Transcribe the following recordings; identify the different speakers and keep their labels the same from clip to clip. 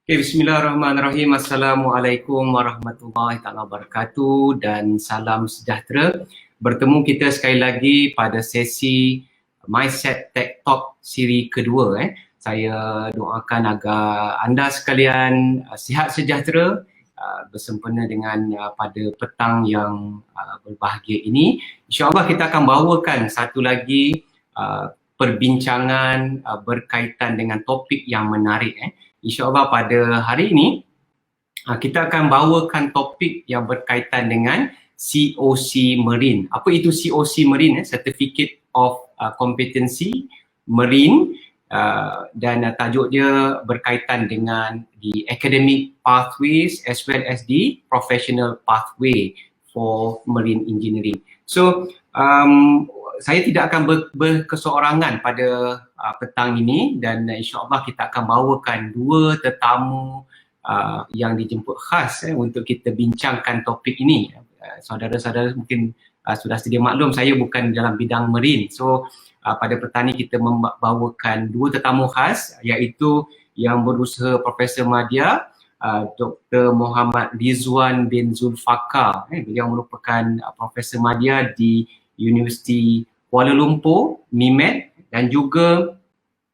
Speaker 1: Okay, Bismillahirrahmanirrahim. Assalamualaikum warahmatullahi taala wabarakatuh dan salam sejahtera. Bertemu kita sekali lagi pada sesi Mindset Tech Talk siri kedua. Saya doakan agar anda sekalian sihat sejahtera bersempena dengan pada petang yang berbahagia ini. InsyaAllah kita akan bawakan satu lagi perbincangan berkaitan dengan topik yang menarik. InsyaAllah pada hari ini kita akan bawakan topik yang berkaitan dengan COC Marine. Apa itu COC Marine? Certificate of Competency Marine, dan tajuk dia berkaitan dengan the academic pathways as well as the professional pathway for marine engineering. So saya tidak akan berkeseorangan pada petang ini, dan insyaAllah kita akan bawakan dua tetamu yang dijemput khas untuk kita bincangkan topik ini. Saudara-saudara mungkin sudah sedia maklum, saya bukan dalam bidang marine. So pada petang ini kita membawakan dua tetamu khas, iaitu yang berusaha Profesor Madya, Dr. Muhammad Rizwan bin Zulfaqar. Beliau merupakan Profesor Madya di Universiti Kuala Lumpur, MIMED, dan juga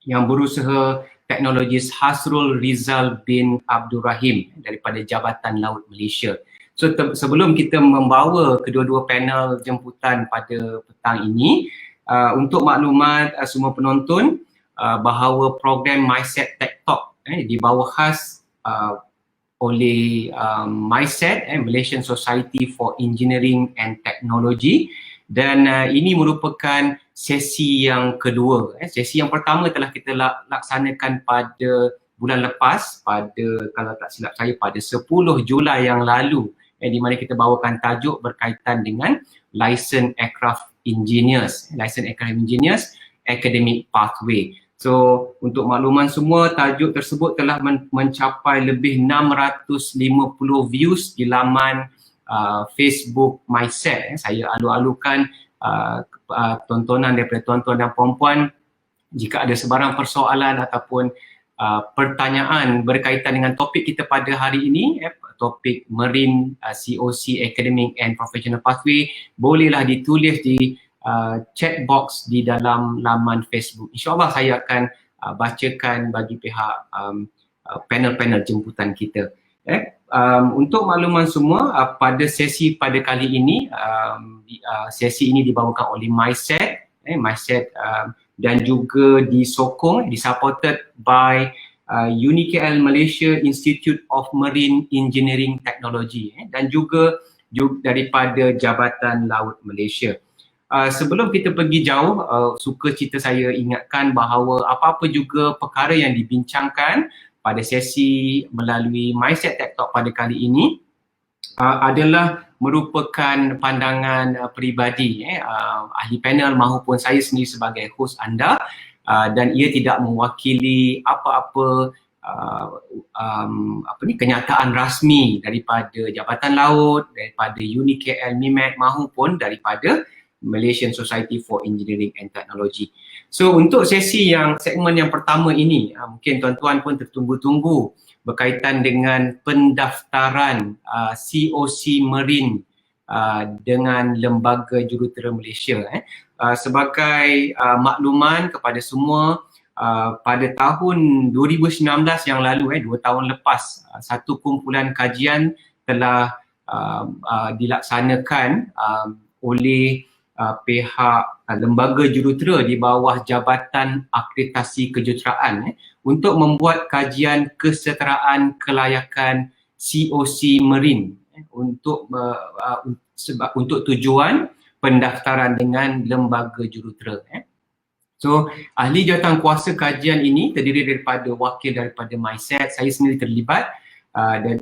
Speaker 1: yang berusaha teknologis Hasrul Rizal bin Abdul Rahim daripada Jabatan Laut Malaysia. So sebelum kita membawa kedua-dua panel jemputan pada petang ini, untuk maklumat semua penonton bahawa program Mindset Tech Talk dibawa khas oleh Mindset, Malaysian Society for Engineering and Technology, dan ini merupakan sesi yang kedua. Sesi yang pertama telah kita laksanakan pada bulan lepas, pada, kalau tak silap saya, pada 10 Julai yang lalu, di mana kita bawakan tajuk berkaitan dengan Licensed Aircraft Engineers, Academic Pathway. So untuk makluman semua, tajuk tersebut telah mencapai lebih 650 views di laman Facebook Mindset. Saya alu-alukan tontonan daripada tuan-tuan dan puan-puan. Jika ada sebarang persoalan ataupun pertanyaan berkaitan dengan topik kita pada hari ini, topik Marine COC Academic and Professional Pathway, bolehlah ditulis di chat box di dalam laman Facebook. InsyaAllah saya akan bacakan bagi pihak panel-panel jemputan kita. Untuk makluman semua, pada sesi pada kali ini, sesi ini dibawakan oleh Mindset, dan juga disupported by UniKL Malaysia Institute of Marine Engineering Technology, dan juga daripada Jabatan Laut Malaysia. Sebelum kita pergi jauh, suka cita saya ingatkan bahawa apa-apa juga perkara yang dibincangkan pada sesi melalui Mindset Tech Talk pada kali ini adalah merupakan pandangan peribadi ahli panel maupun saya sendiri sebagai host anda, dan ia tidak mewakili apa-apa kenyataan rasmi daripada Jabatan Laut, daripada UniKL, MIMED maupun daripada Malaysian Society for Engineering and Technology. So untuk segmen yang pertama ini, mungkin tuan-tuan pun tertunggu-tunggu berkaitan dengan pendaftaran COC Marine dengan Lembaga Jurutera Malaysia. Sebagai makluman kepada semua, pada tahun 2019 yang lalu, 2 tahun lepas, satu kumpulan kajian telah dilaksanakan oleh pihak Lembaga Jurutera di bawah Jabatan Akreditasi Kejuruteraan untuk membuat kajian kesetaraan kelayakan COC Marine untuk tujuan pendaftaran dengan Lembaga Jurutera. So ahli jawatankuasa kajian ini terdiri daripada wakil daripada Mindset, saya sendiri terlibat,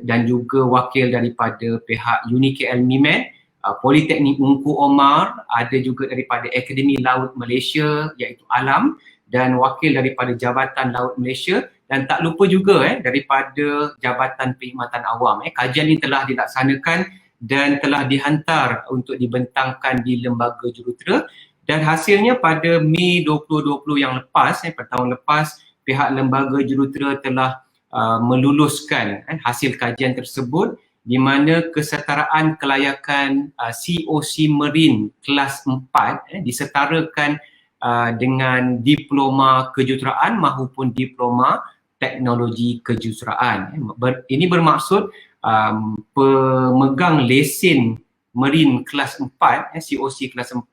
Speaker 1: dan juga wakil daripada pihak UniKL MIMED, Politeknik Ungku Omar, ada juga daripada Akademi Laut Malaysia iaitu Alam, dan wakil daripada Jabatan Laut Malaysia, dan tak lupa juga daripada Jabatan Perkhidmatan Awam. Kajian ini telah dilaksanakan dan telah dihantar untuk dibentangkan di Lembaga Jurutera, dan hasilnya pada Mei 2020 yang lepas, pada tahun lepas, pihak Lembaga Jurutera telah meluluskan hasil kajian tersebut, di mana kesetaraan kelayakan COC Marine kelas 4 disetarakan dengan diploma kejuruteraan maupun diploma teknologi kejuruteraan. Ini bermaksud pemegang lesen Marine kelas 4, COC kelas 4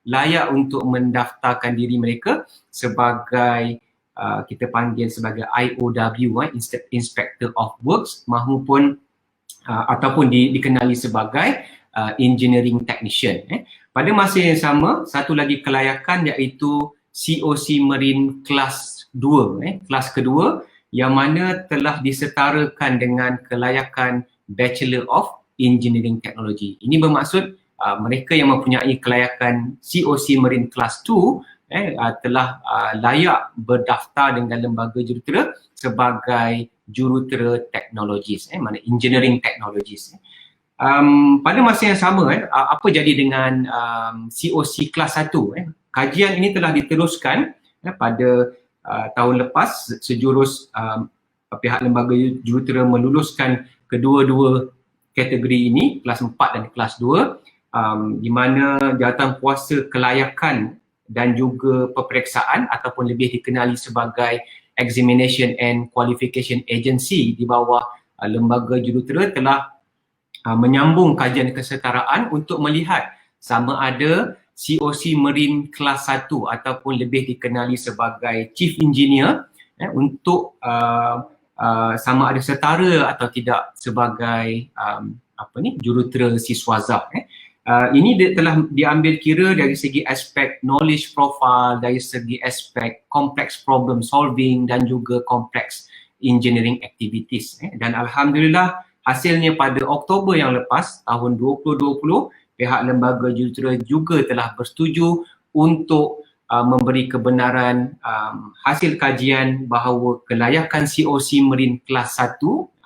Speaker 1: layak untuk mendaftarkan diri mereka sebagai kita panggil sebagai IOW, Inspector of Works, maupun ataupun dikenali sebagai engineering technician. Pada masa yang sama, satu lagi kelayakan iaitu COC Marine kelas 2, kelas kedua, yang mana telah disetarakan dengan kelayakan Bachelor of Engineering Technology. Ini bermaksud mereka yang mempunyai kelayakan COC Marine kelas 2 telah layak berdaftar dengan lembaga jurutera sebagai jurutera teknologis, mana engineering technologis. Pada masa yang sama, apa jadi dengan COC kelas 1? Kajian ini telah diteruskan pada tahun lepas. Sejurus pihak lembaga jurutera meluluskan kedua-dua kategori ini, kelas 4 dan kelas 2, di mana jawatankuasa kelayakan dan juga peperiksaan ataupun lebih dikenali sebagai Examination and Qualification Agency di bawah lembaga jurutera telah menyambung kajian kesetaraan untuk melihat sama ada COC Marine kelas 1 ataupun lebih dikenali sebagai Chief Engineer untuk sama ada setara atau tidak sebagai jurutera siswazab. Ini telah diambil kira dari segi aspek knowledge profile, dari segi aspek complex problem solving dan juga complex engineering activities. Dan alhamdulillah hasilnya pada Oktober yang lepas tahun 2020, pihak lembaga jurutera juga telah bersetuju untuk memberi kebenaran hasil kajian bahawa kelayakan COC Marine kelas 1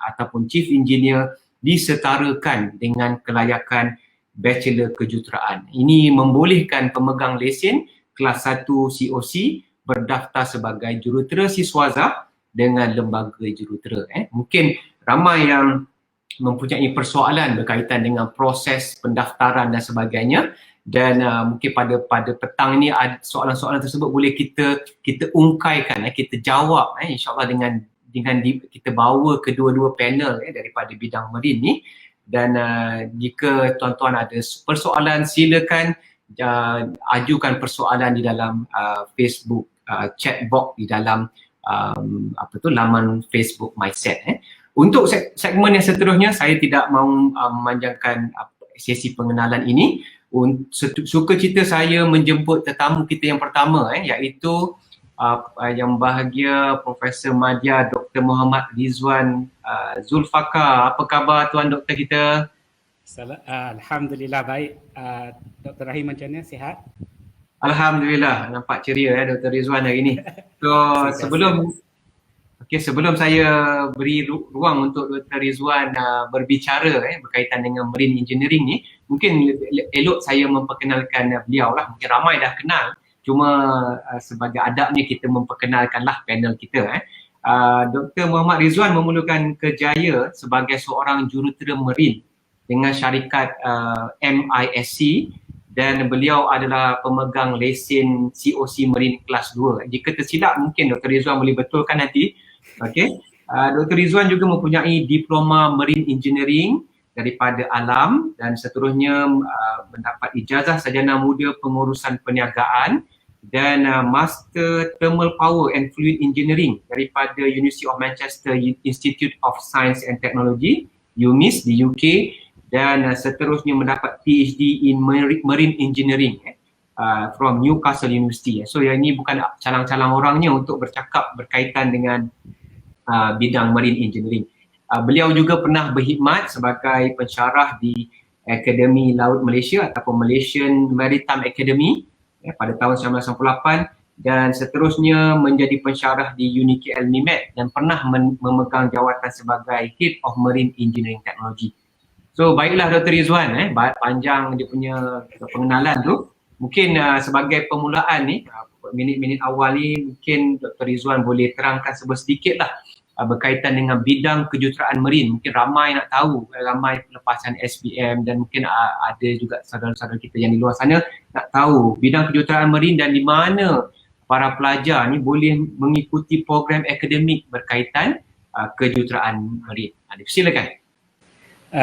Speaker 1: ataupun Chief Engineer disetarakan dengan kelayakan Bachelor Kejuruteraan. Ini membolehkan pemegang lesen kelas 1 COC berdaftar sebagai jurutera siswazab dengan lembaga jurutera. Mungkin ramai yang mempunyai persoalan berkaitan dengan proses pendaftaran dan sebagainya, dan mungkin pada petang ini soalan-soalan tersebut boleh kita ungkaikan, kita jawab insyaAllah dengan kita bawa kedua-dua panel daripada bidang marine ni. Dan jika tuan-tuan ada persoalan, silakan ajukan persoalan di dalam Facebook chat box di dalam laman Facebook MySet. Untuk segmen yang seterusnya, saya tidak mahu memanjangkan sesi pengenalan ini. Sukacita saya menjemput tetamu kita yang pertama, iaitu yang bahagia Profesor Madya Dr. Muhammad Rizwan Zulfaqar. Apa khabar Tuan Doktor kita?
Speaker 2: Alhamdulillah baik. Dr. Rahim macam mana? Sihat?
Speaker 1: Alhamdulillah, nampak ceria Dr. Rizwan hari ini. So sebelum saya beri ruang untuk Dr. Rizwan berbicara berkaitan dengan marine engineering ni, mungkin elok saya memperkenalkan beliau lah. Mungkin ramai dah kenal, cuma sebagai adabnya kita memperkenalkanlah panel kita. Dr. Muhammad Rizwan memulakan kerjaya sebagai seorang jurutera marine dengan syarikat MISC, dan beliau adalah pemegang lesen COC Marine kelas 2. Jika tersilap mungkin Dr. Rizwan boleh betulkan nanti. Dr. Rizwan juga mempunyai diploma Marine Engineering daripada Alam, dan seterusnya mendapat ijazah sarjana muda pengurusan perniagaan dan Master Thermal Power and Fluid Engineering daripada University of Manchester Institute of Science and Technology, UMIS di UK, dan seterusnya mendapat PhD in Marine Engineering from Newcastle University. So yang ini bukan calang-calang orangnya untuk bercakap berkaitan dengan bidang Marine Engineering. Beliau juga pernah berkhidmat sebagai pensyarah di Akademi Laut Malaysia ataupun Malaysian Maritime Academy pada tahun 1998, dan seterusnya menjadi pensyarah di UniKL MIMET dan pernah memegang jawatan sebagai Head of Marine Engineering Technology. So baiklah Dr. Rizwan, panjang dia punya pengenalan tu. Mungkin sebagai permulaan ni, minit-minit awal ni mungkin Dr. Rizwan boleh terangkan sedikit lah berkaitan dengan bidang kejuruteraan marin. Mungkin ramai nak tahu, ramai pelepasan SBM dan mungkin ada juga saudara-saudara kita yang di luar sana nak tahu bidang kejuruteraan marin dan di mana para pelajar ni boleh mengikuti program akademik berkaitan kejuruteraan marin. Silakan.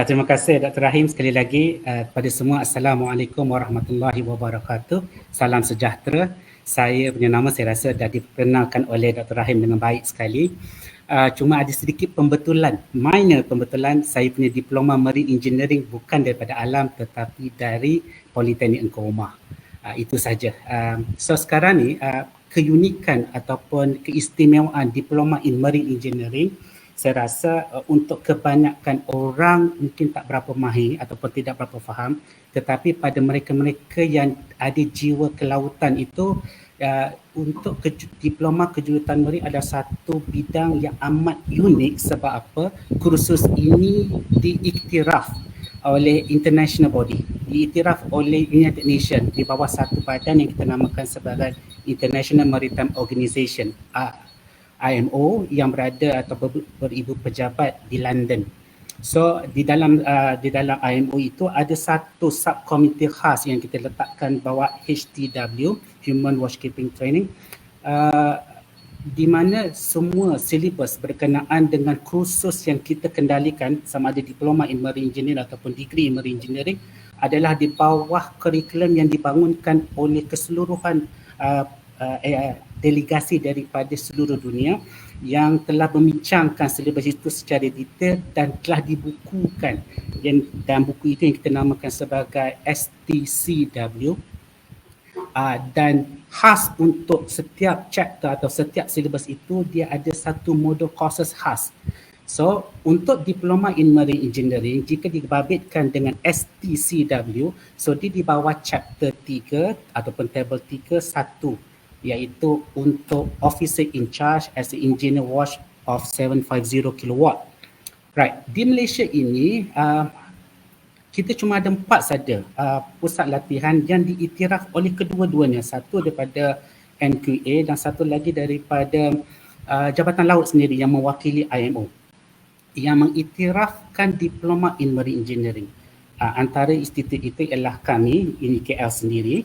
Speaker 2: Terima kasih Dr. Rahim sekali lagi. Kepada semua, Assalamualaikum warahmatullahi wabarakatuh. Salam sejahtera. Saya punya nama saya rasa dah diperkenalkan oleh Dr. Rahim dengan baik sekali. Cuma ada sedikit pembetulan, minor pembetulan. Saya punya diploma Marine Engineering bukan daripada alam tetapi dari Politeknik Engkau Omah. Itu saja. So sekarang ni keunikan ataupun keistimewaan diploma in Marine Engineering, saya rasa untuk kebanyakan orang mungkin tak berapa mahir ataupun tidak berapa faham, tetapi pada mereka-mereka yang ada jiwa kelautan itu, untuk diploma kejuruteraan marin adalah satu bidang yang amat unik. Sebab apa? Kursus ini diiktiraf oleh international body, diiktiraf oleh United Nations di bawah satu badan yang kita namakan sebagai International Maritime Organization, IMO, yang berada atau beribu pejabat di London. So di dalam IMO itu ada satu subkomiti khas yang kita letakkan bawah HTW, Human Watchkeeping Training, di mana semua silibus berkenaan dengan kursus yang kita kendalikan, sama ada diploma in marine engineering ataupun degree in marine engineering, adalah di bawah kurikulum yang dibangunkan oleh keseluruhan delegasi daripada seluruh dunia yang telah membincangkan silibus itu secara detail dan telah dibukukan, dan buku itu yang kita namakan sebagai STCW, dan khas untuk setiap chapter atau setiap silibus itu dia ada satu modul courses khas. So untuk diploma in marine engineering, jika dibabitkan dengan STCW, so dia di bawah chapter 3 ataupun table 3 1, iaitu untuk officer in charge as an engineer watch of 750 kilowatt. Right, di Malaysia ini kita cuma ada 4 saja pusat latihan yang diiktiraf oleh kedua-duanya. Satu daripada NQA dan satu lagi daripada Jabatan Laut sendiri yang mewakili IMO, yang mengiktirafkan diploma in marine engineering. Antara institut itu ialah kami, ini KL sendiri,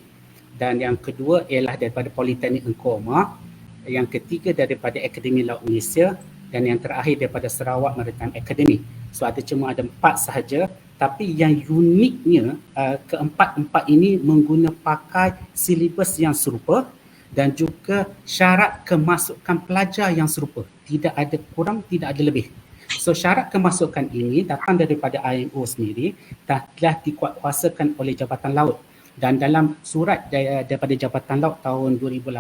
Speaker 2: dan yang kedua ialah daripada Politeknik Engkau Omah, yang ketiga daripada Akademi Laut Malaysia, dan yang terakhir daripada Sarawak Maritime Academy. So cuma ada 4 sahaja, tapi yang uniknya keempat-empat ini menggunakan pakai silibus yang serupa dan juga syarat kemasukan pelajar yang serupa. Tidak ada kurang, tidak ada lebih. So syarat kemasukan ini datang daripada IMO sendiri, telah dikuatkuasakan oleh Jabatan Laut. Dan dalam surat daripada Jabatan Laut tahun 2018,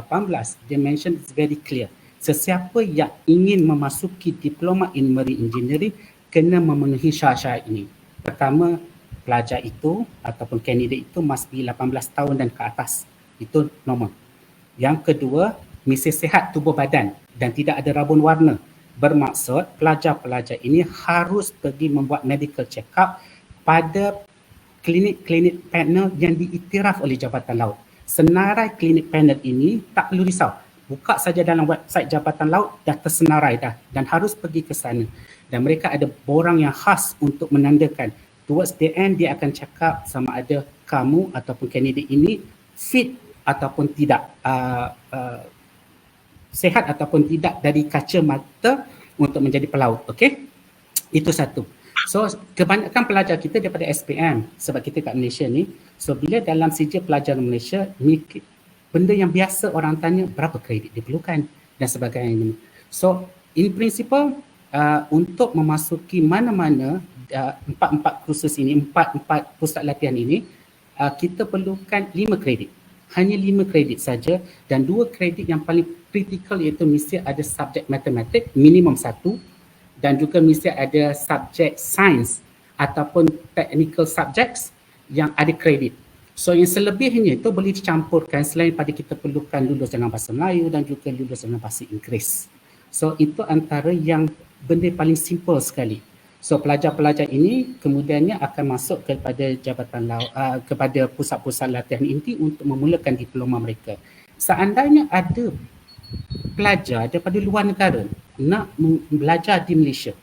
Speaker 2: dia mention it's very clear. Sesiapa yang ingin memasuki diploma in marine engineering kena memenuhi syarat-syarat ini. Pertama, pelajar itu ataupun kandidat itu must be 18 tahun dan ke atas. Itu normal. Yang kedua, mesti sihat tubuh badan dan tidak ada rabun warna. Bermaksud pelajar-pelajar ini harus pergi membuat medical check-up pada klinik-klinik panel yang diiktiraf oleh Jabatan Laut. Senarai klinik panel ini tak perlu risau. Buka saja dalam website Jabatan Laut, dah tersenarai dah, dan harus pergi ke sana. Dan mereka ada borang yang khas untuk menandakan. Towards the end, dia akan cakap sama ada kamu ataupun kandidat ini fit ataupun tidak, sihat ataupun tidak dari kacamata untuk menjadi pelaut. Okey? Itu satu. So kebanyakan pelajar kita daripada SPM, sebab kita kat Malaysia ni, so bila dalam sijil pelajar Malaysia, benda yang biasa orang tanya berapa kredit diperlukan dan sebagainya. So in principle, untuk memasuki mana-mana empat kursus ini, empat pusat latihan ini, kita perlukan 5 kredit. Hanya 5 kredit saja, dan 2 kredit yang paling kritikal iaitu mesti ada subjek matematik minimum 1, dan juga mesti ada subjek sains ataupun technical subjects yang ada kredit. So yang selebihnya itu boleh dicampurkan selain pada kita perlukan lulus dengan bahasa Melayu dan juga lulus dengan bahasa Inggeris. So itu antara yang benda paling simple sekali. So pelajar-pelajar ini kemudiannya akan masuk kepada Jabatan Laut, kepada pusat-pusat latihan inti untuk memulakan diploma mereka. Seandainya ada pelajar daripada luar negara nak belajar di Malaysia.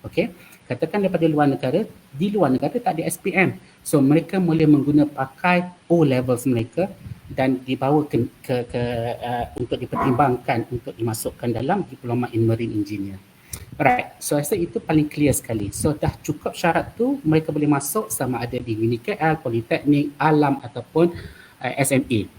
Speaker 2: Okey, katakan daripada luar negara, di luar negara tak ada SPM. So mereka boleh pakai O levels mereka dan dibawa untuk dipertimbangkan untuk dimasukkan dalam diploma in marine engineer. Right, so rasa itu paling clear sekali. So dah cukup syarat tu, mereka boleh masuk sama ada di UniKL, Politeknik, Alam ataupun SMA.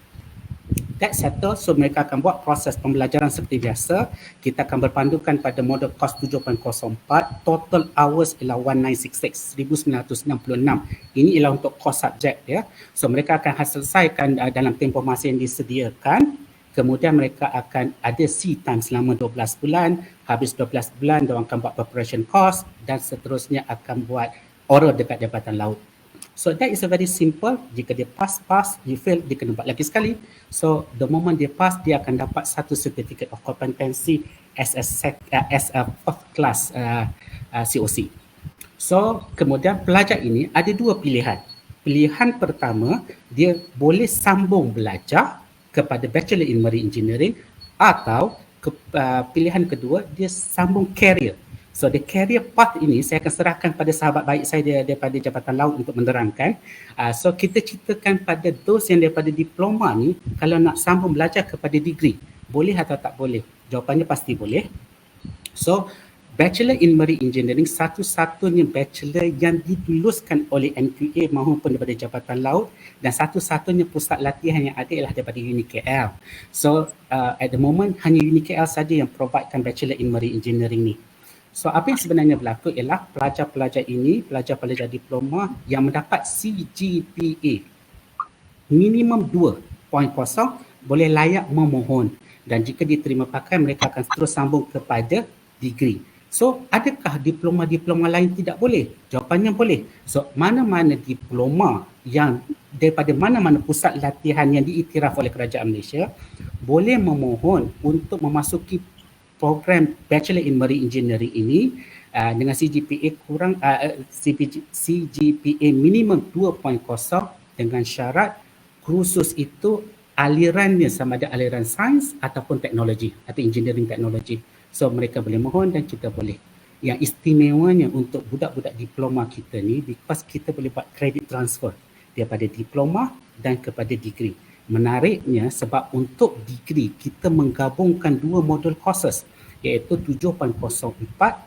Speaker 2: That's settled, so mereka akan buat proses pembelajaran seperti biasa. Kita akan berpandukan pada model kos 7.04, total hours ialah 1966, 1966. Ini ialah untuk kos subjek ya. So mereka akan selesaikan dalam tempoh masa yang disediakan. Kemudian mereka akan ada sea time selama 12 bulan. Habis 12 bulan, mereka akan buat preparation course dan seterusnya akan buat oral dekat Jabatan Laut. So that is a very simple. Jika dia pass, you fail, dia kena buat lagi sekali. So the moment dia pass, dia akan dapat satu certificate of competency as a fourth class COC. So kemudian pelajar ini ada dua pilihan. Pilihan pertama, dia boleh sambung belajar kepada Bachelor in Marine Engineering, atau pilihan kedua, dia sambung career. So the career path ini saya akan serahkan pada sahabat baik saya daripada Jabatan Laut untuk menerangkan. So kita ceritakan pada those yang daripada diploma ni, kalau nak sambung belajar kepada degree, boleh atau tak boleh? Jawapannya pasti boleh. So Bachelor in Marine Engineering satu-satunya bachelor yang diluluskan oleh MQA maupun daripada Jabatan Laut, dan satu-satunya pusat latihan yang ada ialah daripada UniKL. So at the moment hanya UniKL saja yang providekan Bachelor in Marine Engineering ni. So apa yang sebenarnya berlaku ialah pelajar-pelajar ini, pelajar-pelajar diploma yang mendapat CGPA minimum 2.0 boleh layak memohon, dan jika diterima pakai mereka akan terus sambung kepada degree. So adakah diploma-diploma lain tidak boleh? Jawapannya boleh. So mana-mana diploma yang daripada mana-mana pusat latihan yang diiktiraf oleh Kerajaan Malaysia boleh memohon untuk memasuki program Bachelor in Marine Engineering ini dengan CGPA CGPA minimum 2.0 dengan syarat kursus itu alirannya sama ada aliran sains ataupun teknologi atau engineering teknologi. So mereka boleh mohon dan kita boleh. Yang istimewanya untuk budak-budak diploma kita ni, because kita boleh buat credit transfer daripada diploma dan kepada degree. Menariknya sebab untuk degree kita menggabungkan dua modul courses, iaitu 7.04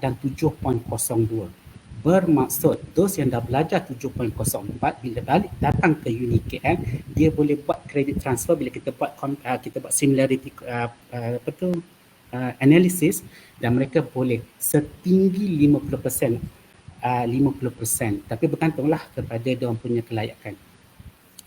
Speaker 2: dan 7.02. Bermaksud those yang dah belajar 7.04 bila balik datang ke UniKL, dia boleh buat credit transfer bila kita buat similarity analysis, dan mereka boleh setinggi 50%, 50%, tapi bergantunglah kepada dia punya kelayakan.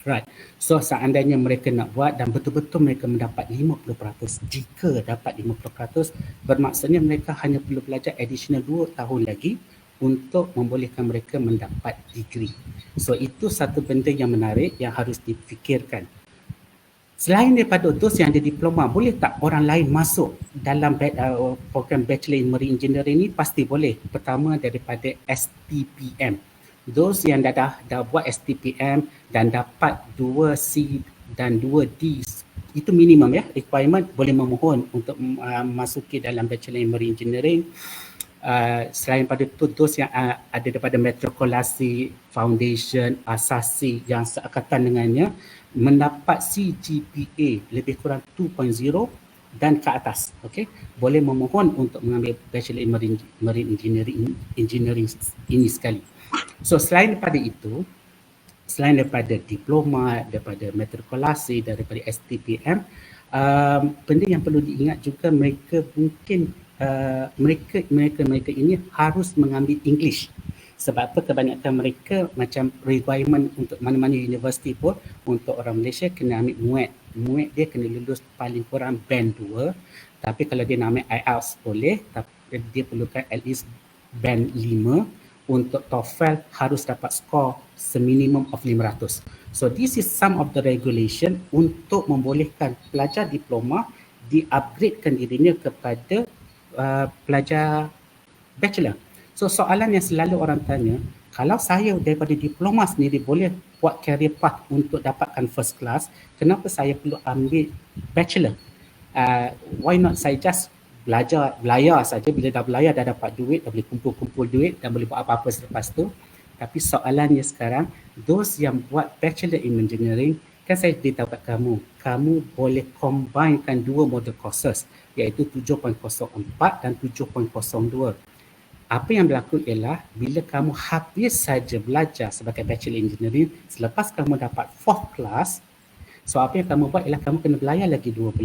Speaker 2: Right. So seandainya mereka nak buat dan betul-betul mereka mendapat 50%, jika dapat 50%, bermaksudnya mereka hanya perlu belajar additional 2 tahun lagi untuk membolehkan mereka mendapat degree. So itu satu benda yang menarik yang harus difikirkan. Selain daripada those yang ada diploma, boleh tak orang lain masuk dalam program Bachelor in Marine Engineering ini? Pasti boleh. Pertama daripada STPM. Those yang dah buat STPM dan dapat 2C dan 2D, itu minimum ya, requirement, boleh memohon untuk masuki dalam Bachelor in Marine Engineering. Selain pada itu, those yang ada daripada matrikulasi, foundation, asasi yang seakatan dengannya, mendapat CGPA lebih kurang 2.0 dan ke atas, okay, boleh memohon untuk mengambil Bachelor in Marine Engineering ini sekali. So selain daripada itu, selain daripada diploma, daripada matrikulasi, daripada STPM, benda yang perlu diingat juga, mereka mungkin mereka ini harus mengambil English. Sebab apa? Kebanyakan mereka macam requirement untuk mana-mana universiti pun, untuk orang Malaysia kena ambil MUET. MUET dia kena lulus paling kurang band 2, tapi kalau dia nak ambil IELTS boleh, tapi dia perlukan at least band 5. Untuk TOEFL harus dapat skor seminimum of 500. So this is some of the regulation untuk membolehkan pelajar diploma di-upgradekan dirinya kepada pelajar bachelor. So soalan yang selalu orang tanya, kalau saya daripada diploma sendiri boleh buat career path untuk dapatkan first class, kenapa saya perlu ambil bachelor? why not saya just belayar saja, bila dah belayar dah dapat duit, dah boleh kumpul duit dan boleh buat apa-apa selepas tu. Tapi soalannya sekarang, those yang buat Bachelor in Engineering, kan saya beritahu kat kamu boleh combinekan dua model courses, iaitu 7.04 dan 7.02. Apa yang berlaku ialah bila kamu habis saja belajar sebagai Bachelor Engineering, selepas kamu dapat 4th class, so apa yang kamu buat ialah kamu kena belayar lagi 12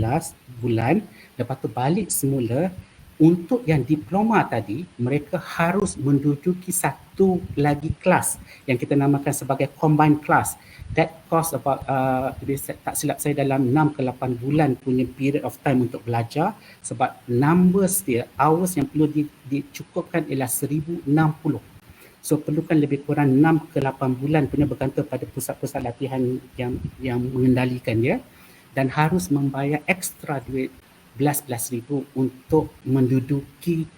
Speaker 2: bulan, lepas tu balik semula. Untuk yang diploma tadi, mereka harus menduduki satu lagi kelas yang kita namakan sebagai combined class. That cost about, tak silap saya, dalam 6 ke 8 bulan punya period of time untuk belajar, sebab numbers dia, hours yang perlu dicukupkan ialah 1060. So perlukan lebih kurang 6 ke 8 bulan punya, bergantung pada pusat-pusat latihan yang mengendalikan dia, dan harus membayar ekstra duit belas-belas ribu untuk menduduki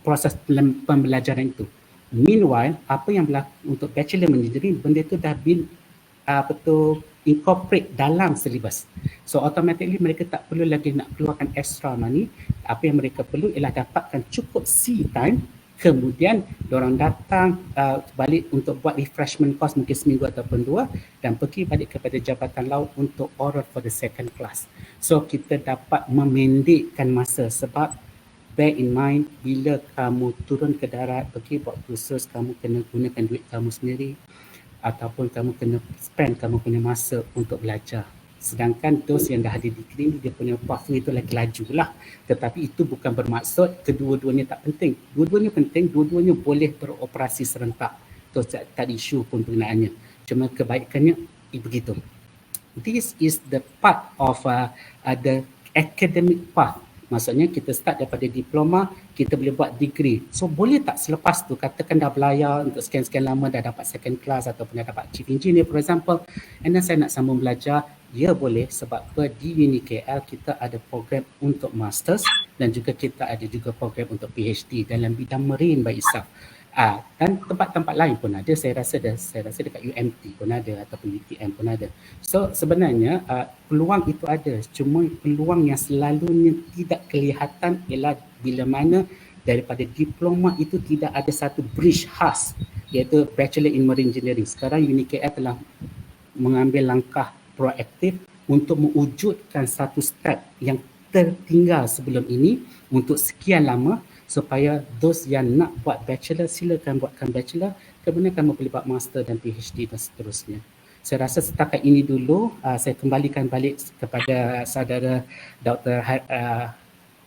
Speaker 2: proses pembelajaran itu. Meanwhile, apa yang berlaku untuk Bachelor Engineering, benda itu dah been incorporate dalam syllabus. So automatically mereka tak perlu lagi nak keluarkan extra money. Apa yang mereka perlu ialah dapatkan cukup sea time, kemudian diorang datang balik untuk buat refreshment course mungkin seminggu ataupun 2, dan pergi balik kepada Jabatan Laut untuk oral for the second class. So kita dapat memendekkan masa, sebab bear in mind, bila kamu turun ke darat pergi buat kursus, kamu kena gunakan duit kamu sendiri, ataupun kamu kena spend kamu punya masa untuk belajar. Sedangkan those yang dah ada degree, dia punya pathway itu lagi laju lah. Tetapi itu bukan bermaksud kedua-duanya tak penting. Dua-duanya penting, dua-duanya boleh beroperasi serentak. Itu tak isu pun penggunaannya. Cuma kebaikannya begitu. This is the part of the academic path. Maksudnya kita start daripada diploma, kita boleh buat degree. So boleh tak selepas tu, katakan dah belayar untuk sekian-sekian lama, dah dapat second class ataupun dah dapat chief engineer for example, and then saya nak sambung belajar, ya boleh, sebab di UniKL kita ada program untuk masters dan juga kita ada juga program untuk PhD dalam bidang marine by itself. Dan tempat-tempat lain pun ada, saya rasa dekat UMT pun ada ataupun UTM pun ada. So sebenarnya peluang itu ada, cuma peluang yang selalunya tidak kelihatan ialah bila mana daripada diploma itu tidak ada satu bridge khas, iaitu Bachelor in Marine Engineering. Sekarang UniKL telah mengambil langkah proaktif untuk mewujudkan satu step yang tertinggal sebelum ini untuk sekian lama, supaya those yang nak buat bachelor, silakan buatkan bachelor, kemudian kamu boleh buat master dan PhD dan seterusnya. Saya rasa setakat ini dulu, saya kembalikan balik kepada saudara Dr.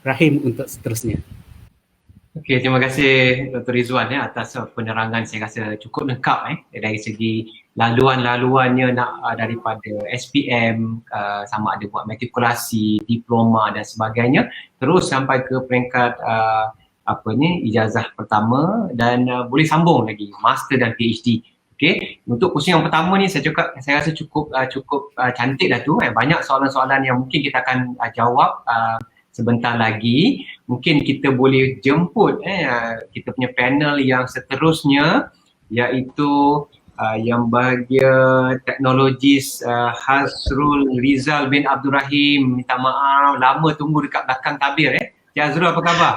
Speaker 2: Rahim untuk seterusnya.
Speaker 1: Okey, terima kasih Dr. Rizwan atas penerangan, saya rasa cukup lengkap dari segi laluan-laluannya daripada SPM, sama ada buat matrikulasi, diploma dan sebagainya, terus sampai ke peringkat ijazah pertama dan boleh sambung lagi master dan PhD. Okey, untuk kursus yang pertama ni saya rasa cukup cantik dah tu. Banyak soalan-soalan yang mungkin kita akan jawab sebentar lagi. Mungkin kita boleh jemput kita punya panel yang seterusnya, iaitu yang bahagian teknologis Hazrul Rizal bin Abdul Rahim. Minta maaf, lama tunggu dekat belakang tabir. Cik Hazrul, apa khabar?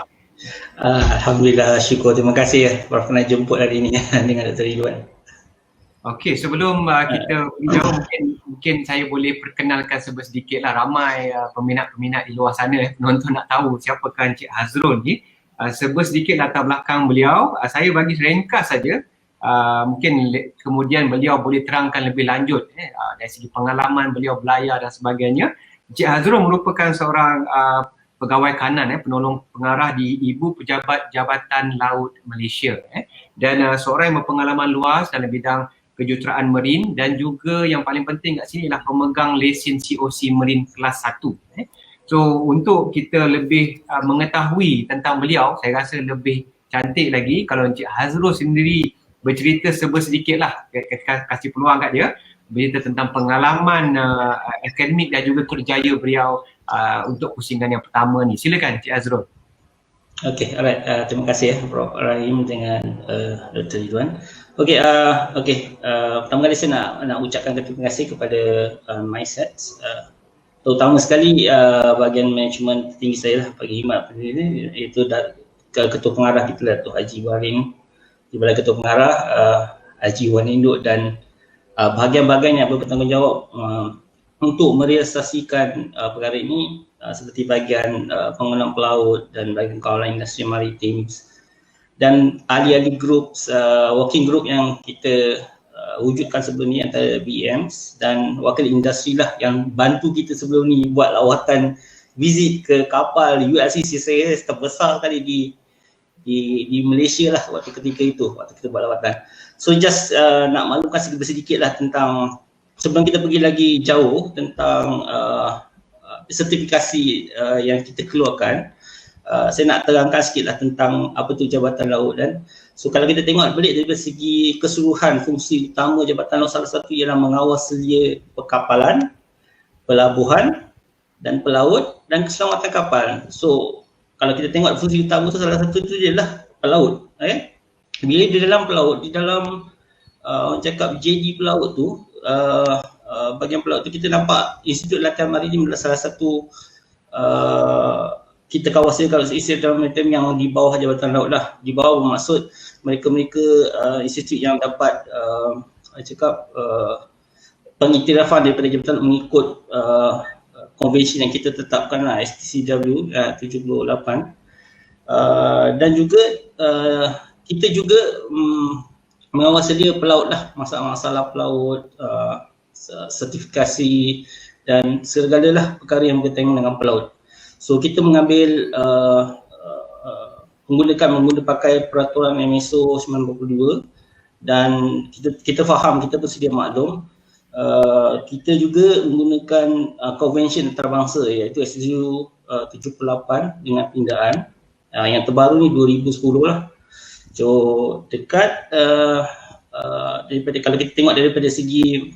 Speaker 3: Alhamdulillah, syukur. Terima kasih Prof nak jemput hari ini dengan Dr. Ridwan.
Speaker 1: Okey, sebelum kita jauh, mungkin saya boleh perkenalkan sedikit lah. Ramai peminat-peminat di luar sana, penonton nak tahu siapakah Encik Hazrul ni. Sedikit latar belakang beliau, saya bagi ringkas saja. Mungkin kemudian beliau boleh terangkan lebih lanjut dari segi pengalaman beliau belayar dan sebagainya. Encik Hazrul merupakan seorang pegawai kanan, penolong pengarah di Ibu Pejabat Jabatan Laut Malaysia, dan seorang yang berpengalaman luas dalam bidang kejuruteraan marine, dan juga yang paling penting kat sini adalah pemegang lesen COC Marine kelas 1. So untuk kita lebih mengetahui tentang beliau, saya rasa lebih cantik lagi kalau Encik Hazrul sendiri bercerita sedikit lah, kasih peluang kat dia bercerita tentang pengalaman akademik dan juga kerjaya beliau untuk pusingan yang pertama ni. Silakan Encik Hazrul.
Speaker 3: Okey, alright. Terima kasih Prof Rahim dengan Dr. Ridwan. Okey, pertama kali saya nak ucapkan terima kasih kepada MySets terutama sekali bahagian manajemen tinggi saya lah bagi khidmat ini, iaitu Ketua Pengarah kita lah, Datuk Haji Warin, di Balai Ketua Pengarah Haji Wan Induk, dan bahagian-bahagian yang bertanggungjawab untuk merealisasikan perkara ini, seperti bahagian pengelolaan pelaut dan bahagian kawalan industri maritim, dan ahli-ahli group, working group yang kita wujudkan sebelum ni antara BMs dan wakil industri lah yang bantu kita sebelum ni buat lawatan visit ke kapal ULCC Ceres terbesar kali di Malaysia lah waktu ketika itu, waktu kita buat lawatan. So just nak maklumkan sedikit lah tentang, sebelum kita pergi lagi jauh tentang sertifikasi yang kita keluarkan, saya nak terangkan sikit lah tentang apa tu Jabatan Laut. Dan so kalau kita tengok balik dari segi keseluruhan, fungsi utama Jabatan Laut salah satu ialah mengawal selia perkapalan, pelabuhan dan pelaut dan keselamatan kapal. So kalau kita tengok fungsi utama tu, salah satu tu ialah pelaut. Bila di dalam pelaut, di dalam orang cakap JD pelaut tu, bahagian pelaut tu kita nampak Institut Latihan Maritim adalah salah satu kita kawasan kalau istilah maritim yang di bawah Jabatan Laut lah. Di bawah bermaksud mereka-mereka institut yang dapat pengiktirafan daripada Jabatan Laut mengikut konvensi yang kita tetapkan lah, STCW 78. Dan juga kita juga mengawasi dia pelaut lah, masalah-masalah pelaut, sertifikasi dan segala perkara yang berkaitan dengan pelaut. So kita mengambil menggunakan pakai peraturan MSO 92, dan kita faham, kita bersedia maklum, kita juga menggunakan konvensyen antarabangsa iaitu STCW 78 dengan pindaan yang terbaru ni 2010 lah. So dekat daripada, kalau kita tengok daripada segi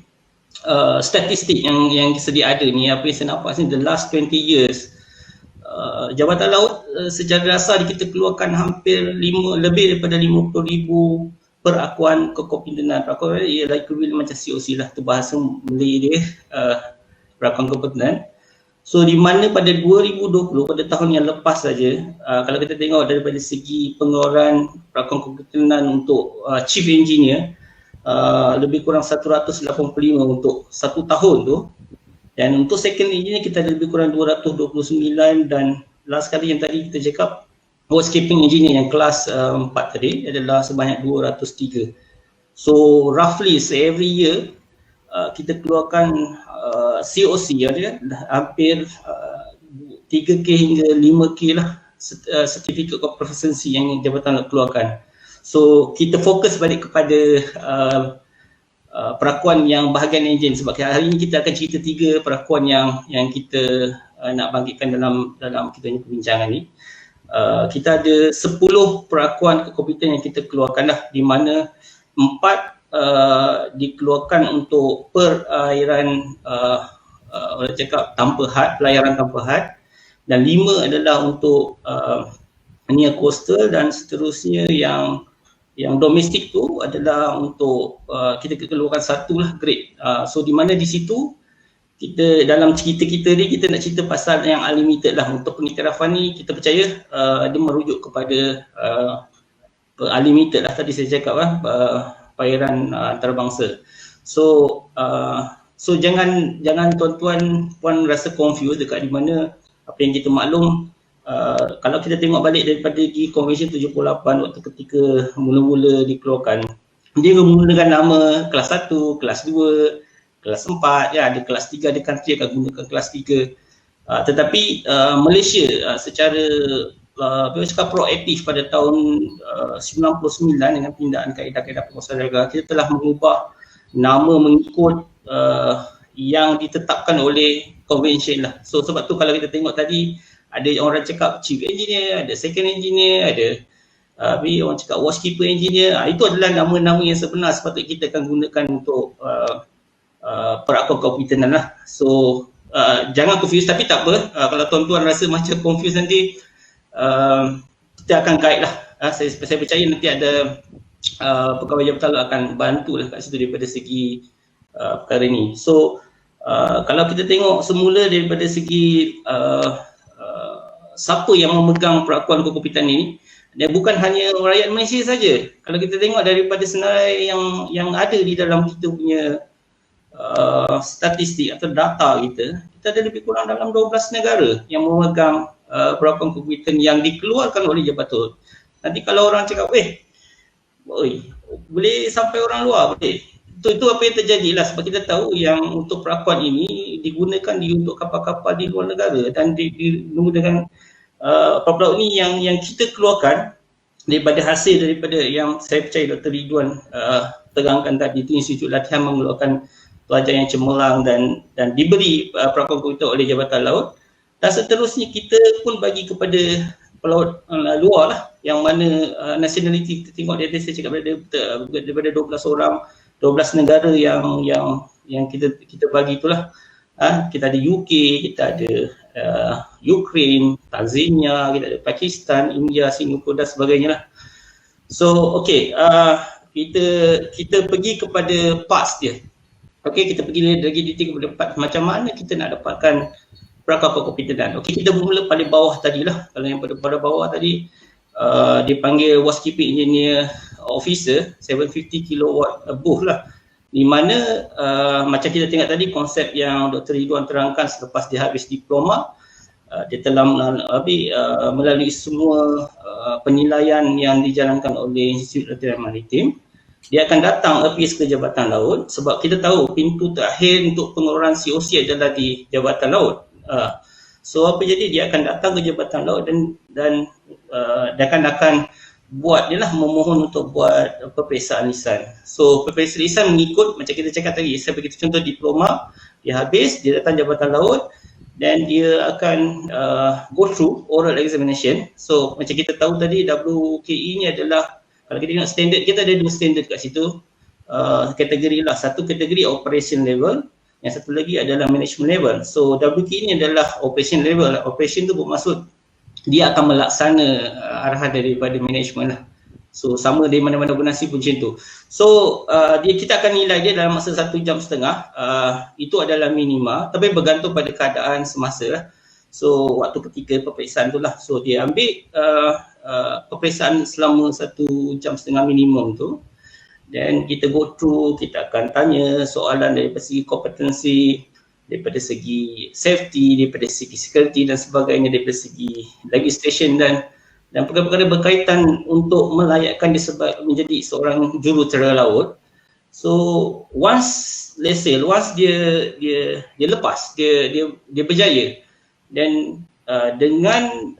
Speaker 3: statistik yang sedia ada ni, apa yang saya nampak ni, the last 20 years Jabatan Laut secara dasar kita keluarkan hampir lebih daripada 50,000 perakuan kekompetenan. Perakuan ialah equivalent macam COC lah, tu bahasa Melayu dia, perakuan kompetenan. So di mana pada 2020, pada tahun yang lepas saja, kalau kita tengok daripada segi pengeluaran perakuan kompetenan untuk chief engineer, lebih kurang 185 untuk satu tahun tu. Dan untuk second engineer kita ada lebih kurang 229, dan last kali yang tadi kita cakap housekeeping engineer yang kelas 4 tadi adalah sebanyak 203. So roughly every year kita keluarkan COC ada hampir 3K hingga 5K lah certificate of proficiency yang Jabatan Laut keluarkan. So kita fokus balik kepada perakuan yang bahagian enjin, sebab hari ini kita akan cerita 3 perakuan yang kita nak bangkitkan dalam kita punya perbincangan ni. Kita ada 10 perakuan kekompetenan yang kita keluarkan lah, di mana 4 dikeluarkan untuk perairan orang cakap tanpa had, pelayaran tanpa had, dan 5 adalah untuk near coastal, dan seterusnya yang domestik tu adalah untuk kita keluarkan 1 lah grade. So di mana di situ kita dalam cerita kita ni kita nak cerita pasal yang unlimited lah. Untuk pengiktirafan ni kita percaya dia merujuk kepada unlimited lah, tadi saya cakap lah, perairan antarabangsa. So jangan tuan-tuan puan rasa confused dekat di mana apa yang kita maklum. Kalau kita tengok balik daripada Konvensyen 78 waktu ketika mula-mula dikeluarkan, dia menggunakan nama kelas 1, kelas 2, kelas 4, ya, ada kelas 3, ada country akan gunakan kelas 3. Tetapi Malaysia secara proaktif pada tahun 99 dengan pindaan kaedah-kaedah penguasaan daerah, kita telah mengubah nama mengikut yang ditetapkan oleh konvensyen lah. So sebab tu kalau kita tengok tadi, ada orang cakap chief engineer, ada second engineer, ada orang cakap watchkeeper engineer. Itu adalah nama-nama yang sebenar sepatutnya kita akan gunakan untuk perakuan kompetenan lah. So jangan confuse, tapi tak apa. Kalau tuan-tuan rasa macam confuse nanti, kita akan guide lah. Saya percaya nanti ada pegawai Jabatan Laut akan bantu lah kat situ daripada segi perkara ni. So Kalau kita tengok semula daripada segi siapa yang memegang perakuan kekopitan ini, dan bukan hanya rakyat Malaysia saja. Kalau kita tengok daripada senarai yang ada di dalam kita punya statistik atau data kita ada lebih kurang dalam 12 negara yang memegang perakuan kekopitan yang dikeluarkan oleh Jabatan. Nanti kalau orang cakap, boleh sampai orang luar, boleh. Itu apa yang terjadi lah, sebab kita tahu yang untuk perakuan ini digunakan untuk kapal-kapal di luar negara dan dengan produk ini yang kita keluarkan daripada hasil daripada yang saya percaya Dr. Ridwan terangkan tadi, itu Institut Latihan mengeluarkan pelajar yang cemerlang dan diberi perakuan kekopitan oleh Jabatan Laut, dan seterusnya kita pun bagi kepada pelaut luar lah, yang mana nationality kita tengok dia saya cakap daripada 12 orang, 12 negara yang kita bagi itulah. Kita ada UK, kita ada Ukraine, Tanzania, kita ada Pakistan, India, Singapura dan sebagainya lah. So kita pergi kepada parts dia. Kita pergi lagi detail kepada part macam mana kita nak dapatkan perakuan kekopitan. Kita bermula pada bawah tadilah. Kalau yang pada bawah tadi dipanggil Warskeeping Engineer Officer, 750 kilowatt buh lah, di mana macam kita tengok tadi konsep yang Dr. Ridwan terangkan selepas dia habis diploma, dia telah melalui semua penilaian yang dijalankan oleh Institut Latihan Maritim. Dia akan datang appease ke Jabatan Laut, sebab kita tahu pintu terakhir untuk pengeluaran COC adalah di Jabatan Laut. So apa jadi, dia akan datang ke Jabatan Laut dan dia akan buat dia lah, memohon untuk buat peperiksaan lisan. So peperiksaan lisan mengikut macam kita cakap tadi, saya bagi contoh diploma, dia habis, dia datang Jabatan Laut dan dia akan go through oral examination. So macam kita tahu tadi, WKE ni adalah, kalau kita tengok standard, kita ada dua standard kat situ, kategori lah. Satu kategori operation level, yang satu lagi adalah management level. So WKE ni adalah operation level. Operation tu bermaksud dia akan melaksana arahan daripada management lah. So sama di mana-mana organisasi pun macam tu. So kita akan nilai dia dalam masa 1.5 jam. Itu adalah minima, tapi bergantung pada keadaan semasa lah. So waktu ketika peperiksaan tu lah, so dia ambil peperiksaan selama 1.5 jam minimum tu, dan kita go through, kita akan tanya soalan daripada segi kompetensi, daripada segi safety, daripada segi security dan sebagainya, daripada segi legislation dan perkara-perkara berkaitan untuk melayakkan dia menjadi seorang jurutera laut. So once dia lepas, dia berjaya, dan dengan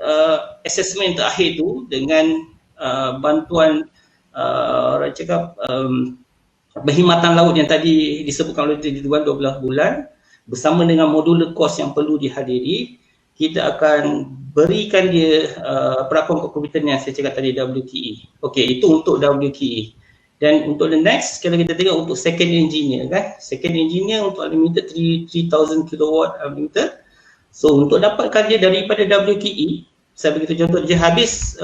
Speaker 3: assessment terakhir tu, dengan bantuan orang cakap berkhidmatan laut yang tadi disebutkan oleh Ridwan 12 bulan, bersama dengan modul kos yang perlu dihadiri, kita akan berikan dia perakuan kekopitan yang saya cakap tadi, WKE. Itu untuk WKE. Dan untuk the next, kalau kita tengok untuk second engineer kan, second engineer untuk unlimited 3000 kilowatt unlimited. So untuk dapatkan dia daripada WKE, saya bagi contoh, dia habis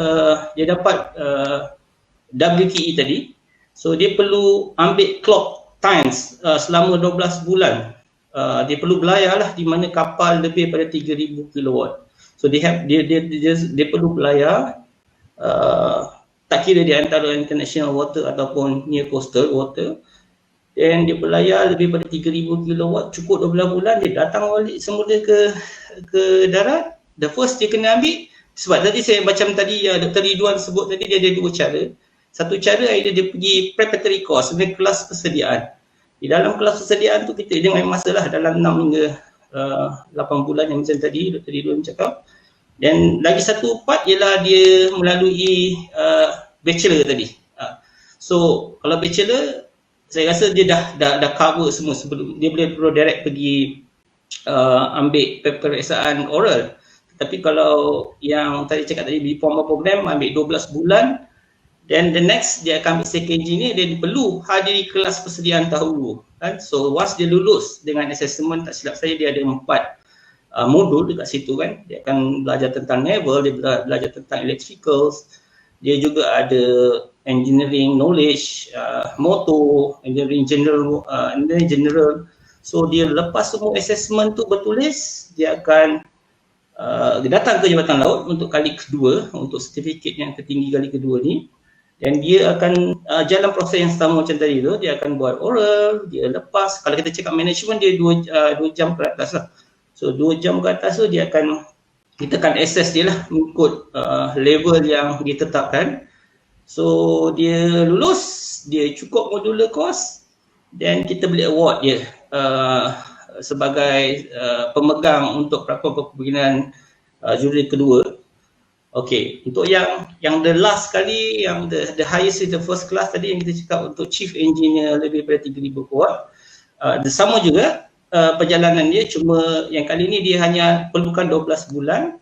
Speaker 3: dia dapat WKE tadi, so dia perlu ambil clock times selama 12 bulan. Dia perlu belayar lah, di mana kapal lebih pada 3000 kilowatt. So dia perlu belayar, tak kira di antara international water ataupun near coastal water, dan dia belayar lebih pada 3000 kilowatt, cukup 12 bulan, dia datang balik semula ke darat. The first dia kena ambil, sebab tadi saya macam tadi Dr. Ridwan sebut tadi, dia ada dua cara. Satu cara dia pergi preparatory course, sebenarnya kelas persediaan. Di dalam kelas persediaan tu kita dia main masa lah dalam 6 hingga 8 bulan yang macam tadi Dr. Ridwan cakap. Dan lagi satu part ialah dia melalui bachelor tadi. So kalau bachelor, saya rasa dia dah cover semua sebelum dia boleh direct pergi ambil peperiksaan oral. Tapi kalau yang tadi cakap tadi diploma program ambil 12 bulan, then the next dia akan ambil second engineer, dia perlu hadiri kelas persediaan dahulu kan. So once dia lulus dengan assessment, tak silap saya dia ada 4 modul dekat situ kan. Dia akan belajar tentang naval, dia belajar tentang electricals, dia juga ada engineering knowledge, motor, engineering general, So dia lepas semua assessment tu bertulis, dia akan datang ke Jabatan Laut untuk kali kedua, untuk sertifikat yang tertinggi kali kedua ni, dan dia akan jalan proses yang sama macam tadi tu. Dia akan buat oral, dia lepas, kalau kita cakap management dia 2 jam ke atas lah. So 2 jam ke atas tu kita akan assess dia lah mengikut level yang ditetapkan. So dia lulus, dia cukup modular course, dan kita boleh award dia sebagai pemegang untuk pelakon kepimpinan juri kedua. Okey, untuk yang the last kali, yang the highest is the first class tadi yang kita cakap untuk chief engineer lebih daripada 3,000 kuat. Sama juga perjalanan dia, cuma yang kali ni dia hanya perlukan 12 bulan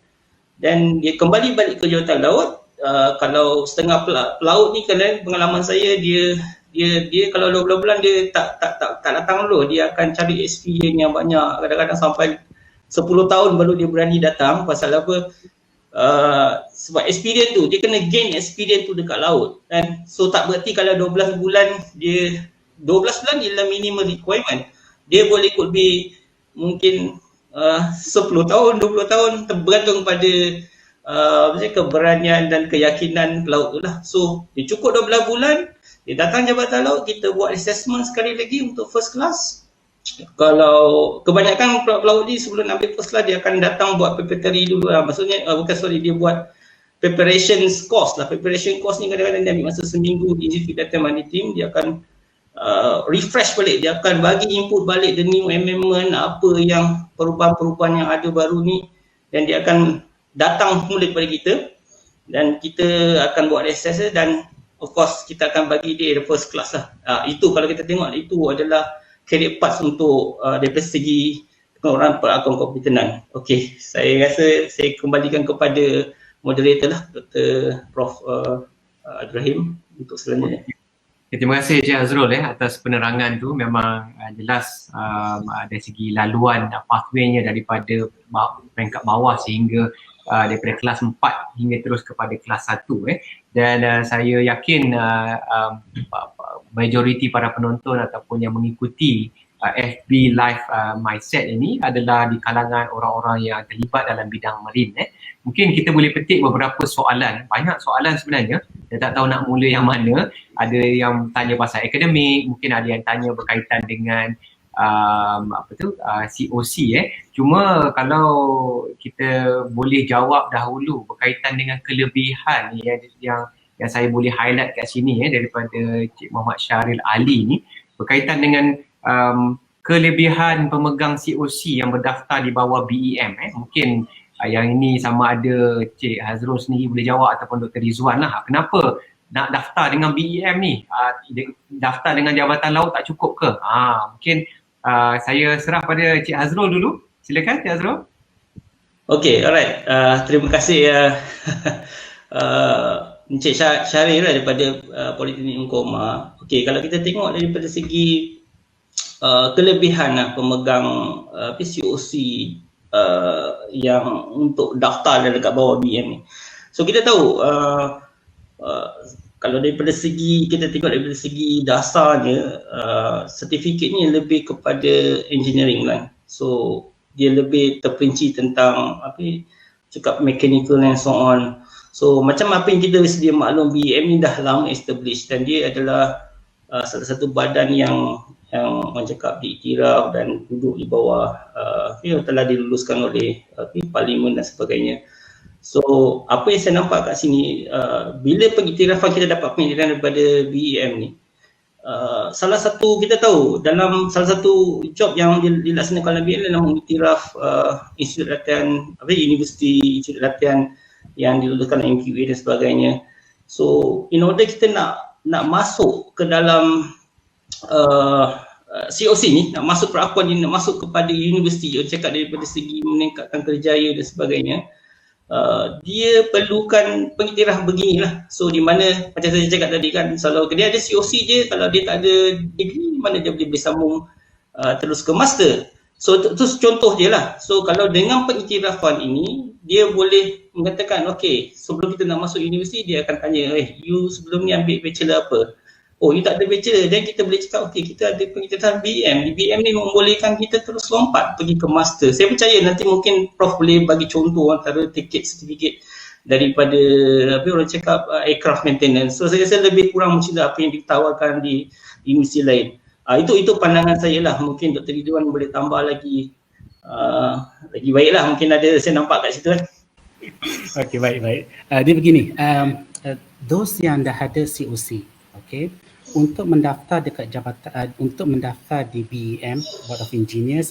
Speaker 3: dan dia kembali balik ke Jabatan Laut. Kalau setengah pelaut ni, kalian pengalaman saya, dia kalau 12 bulan dia tak datang dulu, dia akan cari experience yang banyak, kadang-kadang sampai 10 tahun baru dia berani datang. Pasal apa? Sebab experience tu, dia kena gain experience tu dekat laut, kan? So tak berarti kalau 12 bulan ialah minimum requirement. Dia boleh could be mungkin 10 tahun, 20 tahun, tergantung pada keberanian dan keyakinan laut tu lah. So dia cukup 12 bulan, dia datang Jabatan Laut, kita buat assessment sekali lagi untuk first class. Kalau kebanyakan pelaut ni sebelum ambil first class, dia akan datang buat preparatory dulu lah. Maksudnya dia buat preparation course lah. Preparation course ni kadang-kadang dia ambil masa seminggu di Institut Latihan Maritim. Dia akan refresh balik, dia akan bagi input balik the new amendment, apa yang perubahan-perubahan yang ada baru ni, dan dia akan datang mula kepada kita dan kita akan buat assessment, dan of course kita akan bagi dia the first class lah. Itu kalau kita tengok, itu adalah career path untuk daripada segi orang pelakon kompitenan. Okey, saya rasa saya kembalikan kepada moderator lah, Dr. Prof. Ibrahim untuk selanjutnya.
Speaker 1: Terima kasih Encik Azrul atas penerangan tu. Memang jelas dari segi laluan pathway-nya daripada peringkat bawah sehingga daripada kelas 4 hingga terus kepada kelas 1 dan saya yakin majoriti para penonton ataupun yang mengikuti FB Live Mindset ini adalah di kalangan orang-orang yang terlibat dalam bidang marine. Mungkin kita boleh petik beberapa soalan, banyak soalan sebenarnya. Saya tak tahu nak mula yang mana. Ada yang tanya pasal akademik, mungkin ada yang tanya berkaitan dengan COC. Cuma kalau kita boleh jawab dahulu berkaitan dengan kelebihan yang saya boleh highlight kat sini daripada Cik Muhammad Syahril Ali ni, berkaitan dengan kelebihan pemegang COC yang berdaftar di bawah BEM. Mungkin yang ini sama ada Cik Hazrul sendiri boleh jawab ataupun Dr. Rizwan lah. Kenapa nak daftar dengan BEM ni? Daftar dengan Jabatan Laut tak cukup ke? Mungkin saya serah pada Cik Hazrul dulu. Silakan Cik Hazrul.
Speaker 3: Okay, alright. Terima kasih Encik Syahril daripada Politeknik Ungkoma. Okay, kalau kita tengok daripada segi kelebihan pemegang PCOC yang untuk daftar dekat bawah BM ni. So kita tahu kalau daripada segi, kita tengok daripada segi dasarnya, sertifikat ni lebih kepada engineering lah. So dia lebih terperinci tentang cakap mechanical and so on. So macam apa yang kita sedia maklum, BEM ni dah lama established dan dia adalah salah satu badan yang orang cakap diiktiraf dan duduk di bawah telah diluluskan oleh parlimen dan sebagainya. So apa yang saya nampak kat sini, bila pengiktirafan kita dapat pengiktirafan daripada BEM ni, salah satu kita tahu dalam salah satu job yang dilaksanakan oleh BEM adalah mengiktiraf institut latihan, universiti, institut latihan yang diluluskan MQA dan sebagainya. So in order kita nak masuk ke dalam COC ni, nak masuk pelakon ni, nak masuk kepada universiti, orang cakap daripada segi meningkatkan kerjaya dan sebagainya, dia perlukan pengiktiraf beginilah. So di mana macam saya cakap tadi kan, kalau dia ada COC je, kalau dia tak ada degree, mana dia boleh bersambung terus ke master. So itu contoh je lah. So kalau dengan pengiktirafan ini, dia boleh mengatakan, okay, sebelum kita nak masuk universiti, dia akan tanya, you sebelum ni ambil bachelor apa? oh you tak ada bachelor, dan kita boleh cakap okey kita ada pengiktirafan BM. Di BM ni membolehkan kita terus lompat pergi ke master. Saya percaya nanti mungkin Prof boleh bagi contoh antara tiket sertifikat daripada apa orang cakap aircraft maintenance. So saya rasa lebih kurang macam apa yang ditawarkan di universiti lain. Itu pandangan saya lah. Mungkin Dr. Ridwan boleh tambah lagi lagi baik lah. Mungkin ada saya nampak kat situ kan.
Speaker 2: Okey, baik. Dia begini, those yang dah ada COC, okey, untuk mendaftar dekat jabatan, untuk mendaftar di BEM, Board of Engineers,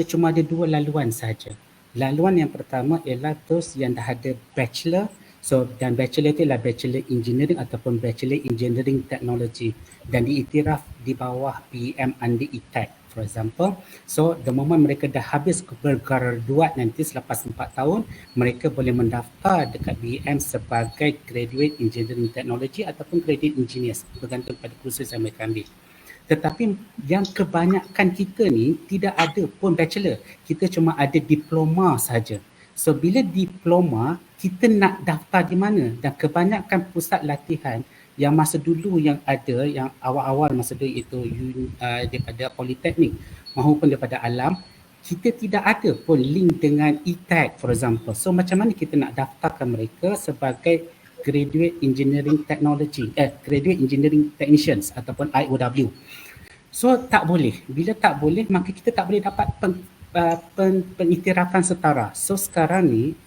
Speaker 2: cuma ada dua laluan saja. Laluan yang pertama ialah those yang dah ada bachelor, dan bachelor itu ialah bachelor engineering ataupun bachelor engineering technology dan diiktiraf di bawah BEM under ITAC, for example. So the moment mereka dah habis bergraduat nanti selepas 4 tahun, mereka boleh mendaftar dekat BEM sebagai graduate engineering technology ataupun graduate engineers, bergantung pada kursus yang mereka ambil. Tetapi yang kebanyakan kita ni tidak ada pun bachelor, kita cuma ada diploma saja. So bila diploma, kita nak daftar di mana? Dan kebanyakan pusat latihan yang masa dulu yang ada, yang awal-awal masa dulu itu daripada Politeknik maupun daripada Alam, kita tidak ada pun link dengan ITAC, for example. So macam mana kita nak daftarkan mereka sebagai Graduate Engineering Technology, Graduate Engineering Technicians ataupun IOW. So tak boleh. Bila tak boleh, maka kita tak boleh dapat pengiktirafan setara. So sekarang ni,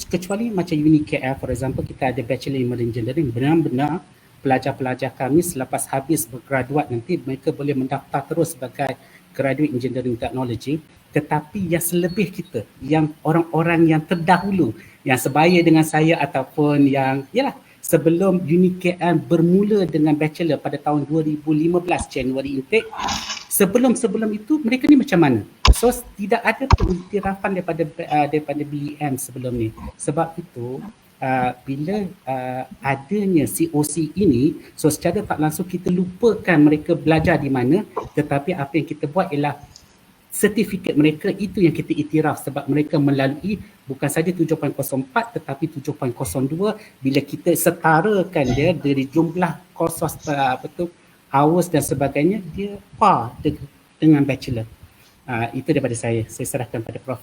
Speaker 2: kecuali macam UniKL, for example, kita ada Bachelor in Marine Engineering, benar-benar pelajar-pelajar kami selepas habis bergraduat nanti mereka boleh mendaftar terus sebagai Graduate Engineering Technology. Tetapi yang selebih kita, yang orang-orang yang terdahulu, yang sebaya dengan saya ataupun yang sebelum UniKL bermula dengan bachelor pada tahun 2015 Januari intake, sebelum itu mereka ni macam mana? So tidak ada pengiktirafan daripada BEM sebelum ni. Sebab itu bila adanya COC ini, so secara tak langsung kita lupakan mereka belajar di mana, tetapi apa yang kita buat ialah sertifikat mereka itu yang kita iktiraf sebab mereka melalui bukan saja 7.04 tetapi 7.02. Bila kita setarakan dia dari jumlah kursus hours dan sebagainya, dia par dengan bachelor. Itu daripada saya serahkan pada Prof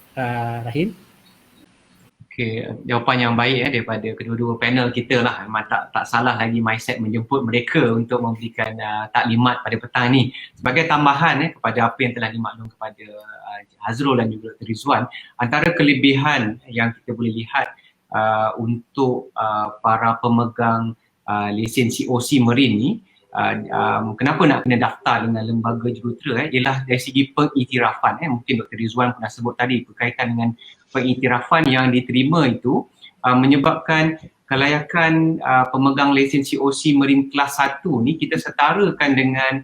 Speaker 2: Rahim.
Speaker 1: Okey, jawapan yang baik daripada kedua-dua panel kita lah. Memang tak salah lagi mindset menjemput mereka untuk memberikan taklimat pada petang ni. Sebagai tambahan kepada apa yang telah dimaklum kepada Hazrul dan juga Dr. Rizwan, antara kelebihan yang kita boleh lihat untuk para pemegang lesen COC Marine ni, kenapa nak kena daftar dengan lembaga jurutera ialah dari segi pengiktirafan. Mungkin Dr. Rizwan pernah sebut tadi berkaitan dengan pengiktirafan yang diterima itu menyebabkan kelayakan pemegang lesen COC Marine kelas 1 ni kita setarakan dengan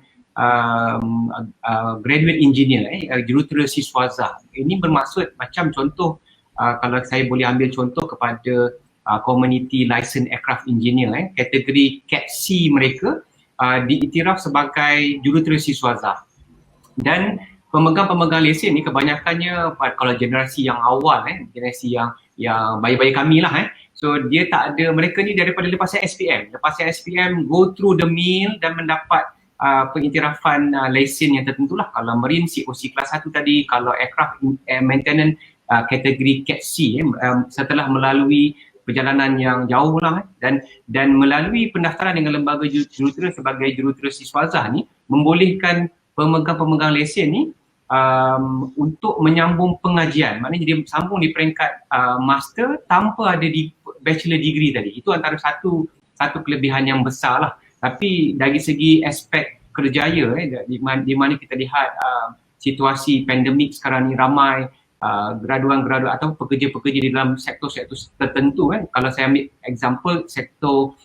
Speaker 1: graduate engineer, jurutera siswaza. Ini bermaksud macam contoh, kalau saya boleh ambil contoh kepada community licensed aircraft engineer, kategori Cat C mereka diiktiraf sebagai jurutera siswaza. Dan pemegang-pemegang lesen ni kebanyakannya kalau generasi yang awal, generasi yang bayi-bayi kami lah, so dia tak ada, mereka ni daripada lepasan SPM go through the mill dan mendapat pengiktirafan lesen yang tertentu lah. Kalau Marine COC kelas 1 tadi, kalau aircraft maintenance kategori Cat C, setelah melalui perjalanan yang jauh lah, dan melalui pendaftaran dengan lembaga jurutera sebagai jurutera siswaza ni membolehkan pemegang-pemegang lesen ni untuk menyambung pengajian. Maknanya dia sambung di peringkat master tanpa ada di bachelor degree tadi. Itu antara satu kelebihan yang besar lah. Tapi dari segi aspek kerjaya, di mana kita lihat situasi pandemik sekarang ni, ramai graduan-graduan atau pekerja-pekerja di dalam sektor-sektor tertentu. Kalau saya ambil example sektor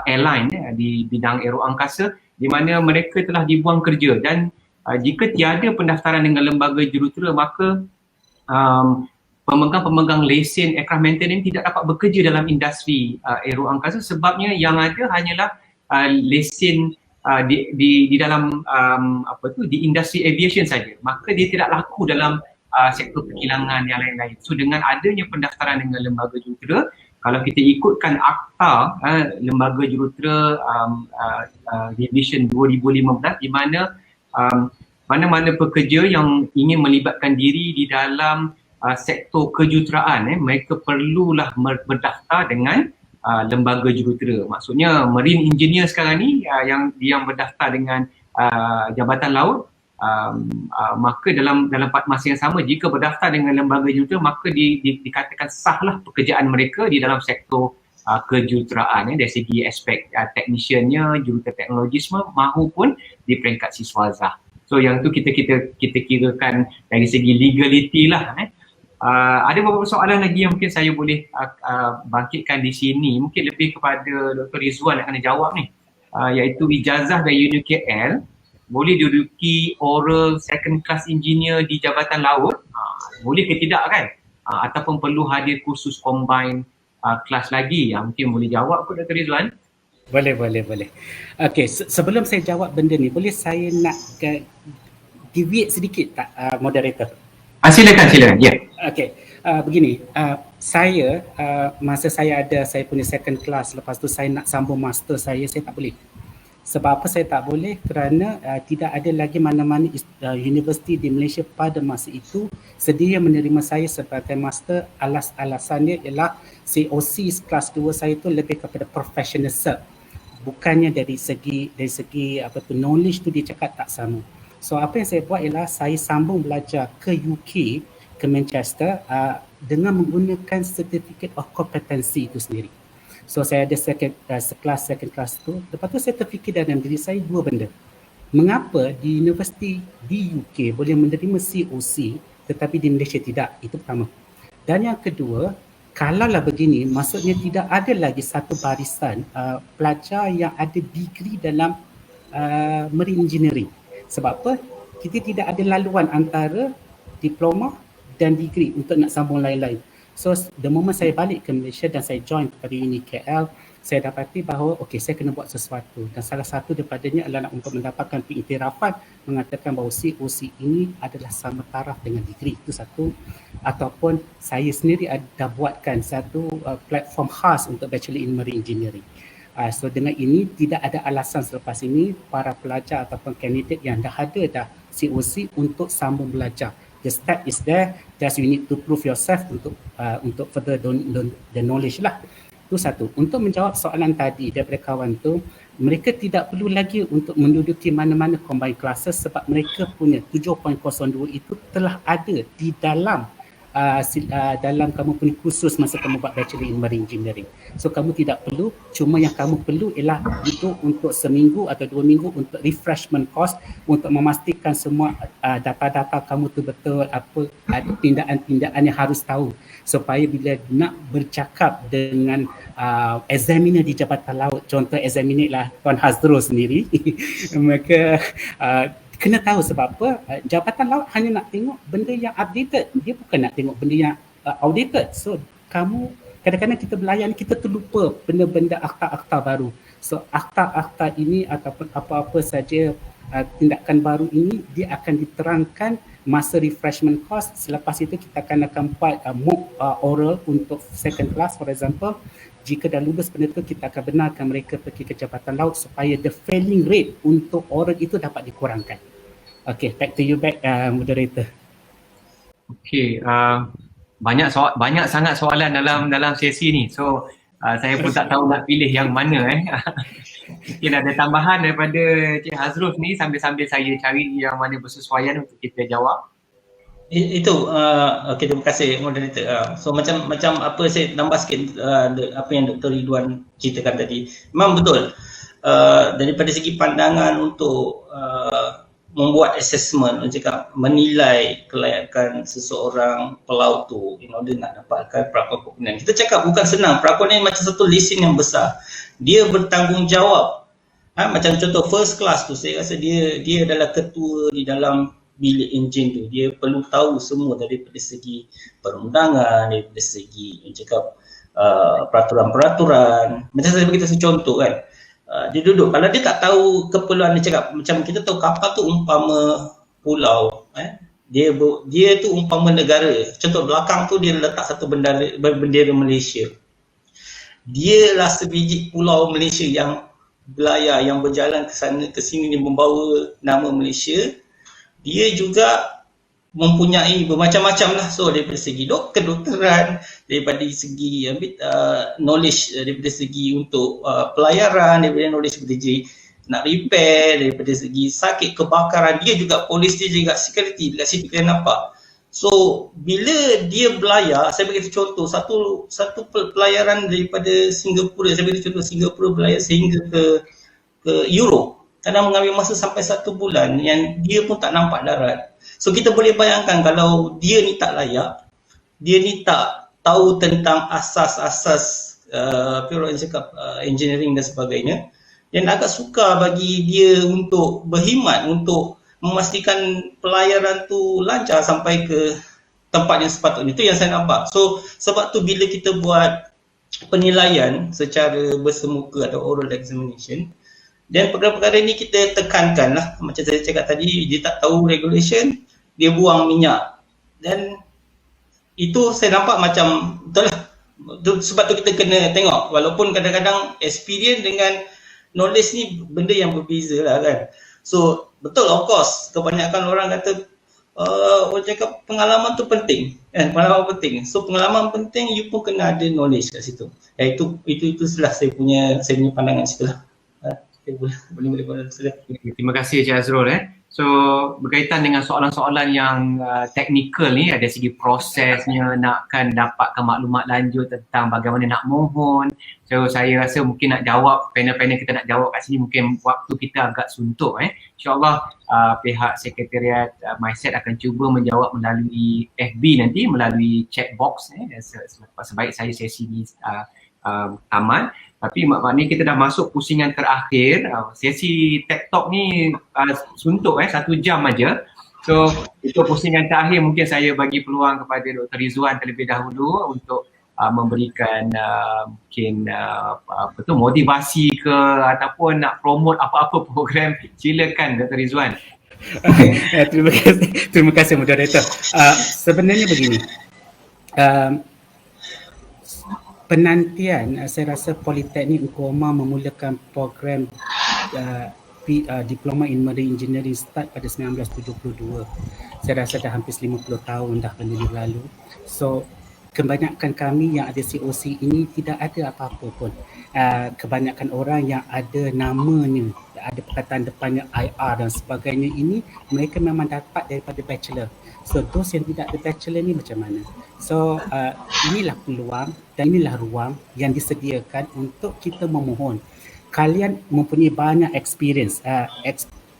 Speaker 1: airline di bidang aeroangkasa, di mana mereka telah dibuang kerja, dan jika tiada pendaftaran dengan lembaga jurutera, maka pemegang-pemegang lesen aircraft maintenance tidak dapat bekerja dalam industri aeroangkasa, sebabnya yang ada hanyalah lesen di dalam di industri aviation saja. Maka dia tidak laku dalam sektor perkilangan yang lain-lain. So dengan adanya pendaftaran dengan lembaga jurutera, kalau kita ikutkan akta Lembaga Jurutera Revision 2015 di mana mana-mana pekerja yang ingin melibatkan diri di dalam sektor kejuruteraan, mereka perlulah berdaftar dengan lembaga jurutera. Maksudnya marine engineer sekarang ni yang berdaftar dengan Jabatan Laut, maka dalam masa yang sama jika berdaftar dengan lembaga jurutera, maka dikatakan sahlah pekerjaan mereka di dalam sektor kejuruteraan dari segi aspek teknisiannya, jurutera teknologi semua, mahupun di peringkat siswazah. So yang tu kita kirakan dari segi legality lah. Ada beberapa soalan lagi yang mungkin saya boleh bangkitkan di sini, mungkin lebih kepada Dr. Rizwan yang akan jawab ni, iaitu ijazah dari UniKL boleh diduduki oral second class engineer di Jabatan Laut, boleh ke tidak kan? Ataupun perlu hadir kursus combine kelas lagi, yang mungkin boleh jawab ke Dr. Rizwan?
Speaker 2: Boleh. Okey, sebelum saya jawab benda ni, boleh saya nak deviate sedikit tak, moderator?
Speaker 1: Silakan, ya.
Speaker 2: Okey, begini, saya masa saya punya second class, lepas tu saya nak sambung master saya tak boleh. Sebab apa saya tak boleh? Kerana tidak ada lagi mana-mana universiti di Malaysia pada masa itu sedia menerima saya sebagai master. Alasannya ialah COC kelas 2 saya tu lebih kepada professional cert. Bukannya dari segi apa tu knowledge tu dia cakap tak sama. So apa yang saya buat ialah saya sambung belajar ke UK, ke Manchester dengan menggunakan certificate of competency itu sendiri. So saya ada second class tu. Lepas tu saya terfikir dalam diri saya dua benda. Mengapa di universiti di UK boleh menerima COC tetapi di Malaysia tidak? Itu pertama. Dan yang kedua, kalaulah begini, maksudnya tidak ada lagi satu barisan pelajar yang ada degree dalam marine engineering. Sebab apa? Kita tidak ada laluan antara diploma dan degree untuk nak sambung lain-lain. So the moment saya balik ke Malaysia dan saya join kepada UniKL, saya dapati bahawa okey, saya kena buat sesuatu, dan salah satu daripadanya adalah untuk mendapatkan pengiktirafan mengatakan bahawa COC ini adalah sama taraf dengan degree. Itu satu. Ataupun saya sendiri dah buatkan satu platform khas untuk Bachelor in Marine Engineering. So dengan ini tidak ada alasan selepas ini para pelajar ataupun kandidat yang dah ada COC untuk sambung belajar. The step is there, just you need to prove yourself untuk further the knowledge lah. Itu satu. Untuk menjawab soalan tadi daripada kawan tu, mereka tidak perlu lagi untuk menduduki mana-mana combined classes sebab mereka punya 7.02 itu telah ada di dalam dalam kamu punya kursus masa kamu buat Bachelor in Marine Engineering. So kamu tidak perlu, cuma yang kamu perlu ialah itu untuk seminggu atau 2 minggu untuk refreshment course, untuk memastikan semua data-data kamu tu betul, apa ada tindakan-tindakan yang harus tahu supaya bila nak bercakap dengan examiner di Jabatan Laut, contoh examiner lah Tuan Hasrul sendiri, maka kena tahu sebab apa, Jabatan Laut hanya nak tengok benda yang updated, dia bukan nak tengok benda yang outdated. So kamu, kadang-kadang kita belayan, kita terlupa benda-benda akta-akta baru. So akta-akta ini ataupun apa-apa saja tindakan baru ini, dia akan diterangkan masa refreshment course. Selepas itu kita akan buat mock oral untuk second class, for example. Jika dah lulus benda tu, kita akan benarkan mereka pergi ke Jabatan Laut supaya the failing rate untuk oral itu dapat dikurangkan. Okay, back to you moderator.
Speaker 1: Okay, banyak sangat soalan dalam sesi ni. So saya pun tak tahu nak pilih yang mana. Mungkin ada tambahan daripada Cik Hasrul ni sambil-sambil saya cari yang mana bersesuaian untuk kita jawab.
Speaker 3: Itu okey, terima kasih moderator. So macam apa, saya tambah sikit apa yang Dr. Ridwan ceritakan tadi. Memang betul. Daripada segi pandangan untuk membuat assessment, cakap menilai kelayakan seseorang pelaut tu in order nak dapatkan perakon komponen. Kita cakap bukan senang. Perakon ni macam satu lesen yang besar. Dia bertanggungjawab. Macam contoh first class tu, saya rasa dia adalah ketua di dalam bilik enjin tu. Dia perlu tahu semua daripada segi perundangan, daripada segi yang cakap peraturan-peraturan. Macam saya bagi contoh kan, dia duduk, kalau dia tak tahu keperluan, dia cakap macam kita tahu kapal tu umpama pulau, dia tu umpama negara. Contoh belakang tu dia letak satu bendera Malaysia. dialah sebiji pulau Malaysia yang belayar, yang berjalan ke sana ke sini, dia membawa nama Malaysia. Dia juga mempunyai bermacam-macam lah, so daripada segi kedokteran, daripada segi knowledge, daripada segi untuk pelayaran, daripada knowledge daripada nak repair, daripada segi sakit, kebakaran, dia juga polis, dia juga security, dekat situ kita nampak. So bila dia belayar, saya bagi contoh satu pelayaran daripada Singapura, saya bagi contoh Singapura belayar sehingga ke Europe, kadang mengambil masa sampai 1 bulan yang dia pun tak nampak darat. So kita boleh bayangkan kalau dia ni tak layak, dia ni tak tahu tentang asas-asas orang cakap engineering dan sebagainya, dan agak sukar bagi dia untuk berkhidmat untuk memastikan pelayaran tu lancar sampai ke tempat yang sepatutnya. Itu yang saya nampak. So sebab tu bila kita buat penilaian secara bersemuka atau oral examination, dan perkara-perkara ni kita tekankan lah, macam saya cakap tadi, dia tak tahu regulation, dia buang minyak, dan itu saya nampak macam betul lah. Sebab tu kita kena tengok, walaupun kadang-kadang experience dengan knowledge ni benda yang berbeza lah kan. So betul, of course, kebanyakan orang kata orang cakap pengalaman tu penting kan, pengalaman penting. So pengalaman penting, you pun kena ada knowledge kat situ. Itu selah saya punya pandangan situ lah. Boleh sudah.
Speaker 1: Terima kasih Encik Azrul. So berkaitan dengan soalan-soalan yang teknikal ni, ada segi prosesnya, nakkan dapatkan maklumat lanjut tentang bagaimana nak mohon. So saya rasa mungkin nak jawab, panel-panel kita nak jawab kat sini mungkin waktu kita agak suntuk. InsyaAllah pihak Sekretariat MySet akan cuba menjawab melalui FB nanti, melalui chat box sebaik saya sesi ni tamat. Tapi maknanya kita dah masuk pusingan terakhir. Sesi TED Talk ni suntuk 1 jam aja. So itu pusingan terakhir, mungkin saya bagi peluang kepada Dr. Rizwan terlebih dahulu untuk memberikan mungkin motivasi ke ataupun nak promote apa-apa program. Silakan Dr. Rizwan.
Speaker 2: Terima kasih moderator. Sebenarnya begini. Penantian, saya rasa Politeknik Nkoma memulakan program Diploma in Marine Engineering start pada 1972. Saya rasa dah hampir 50 tahun dah benda ni lalu. So kebanyakan kami yang ada COC ini tidak ada apa-apa pun. Kebanyakan orang yang ada namanya, ada perkataan depannya IR dan sebagainya ini, mereka memang dapat daripada bachelor. So those yang tidak ada bachelor ni macam mana? So inilah peluang dan inilah ruang yang disediakan untuk kita memohon. Kalian mempunyai banyak experience.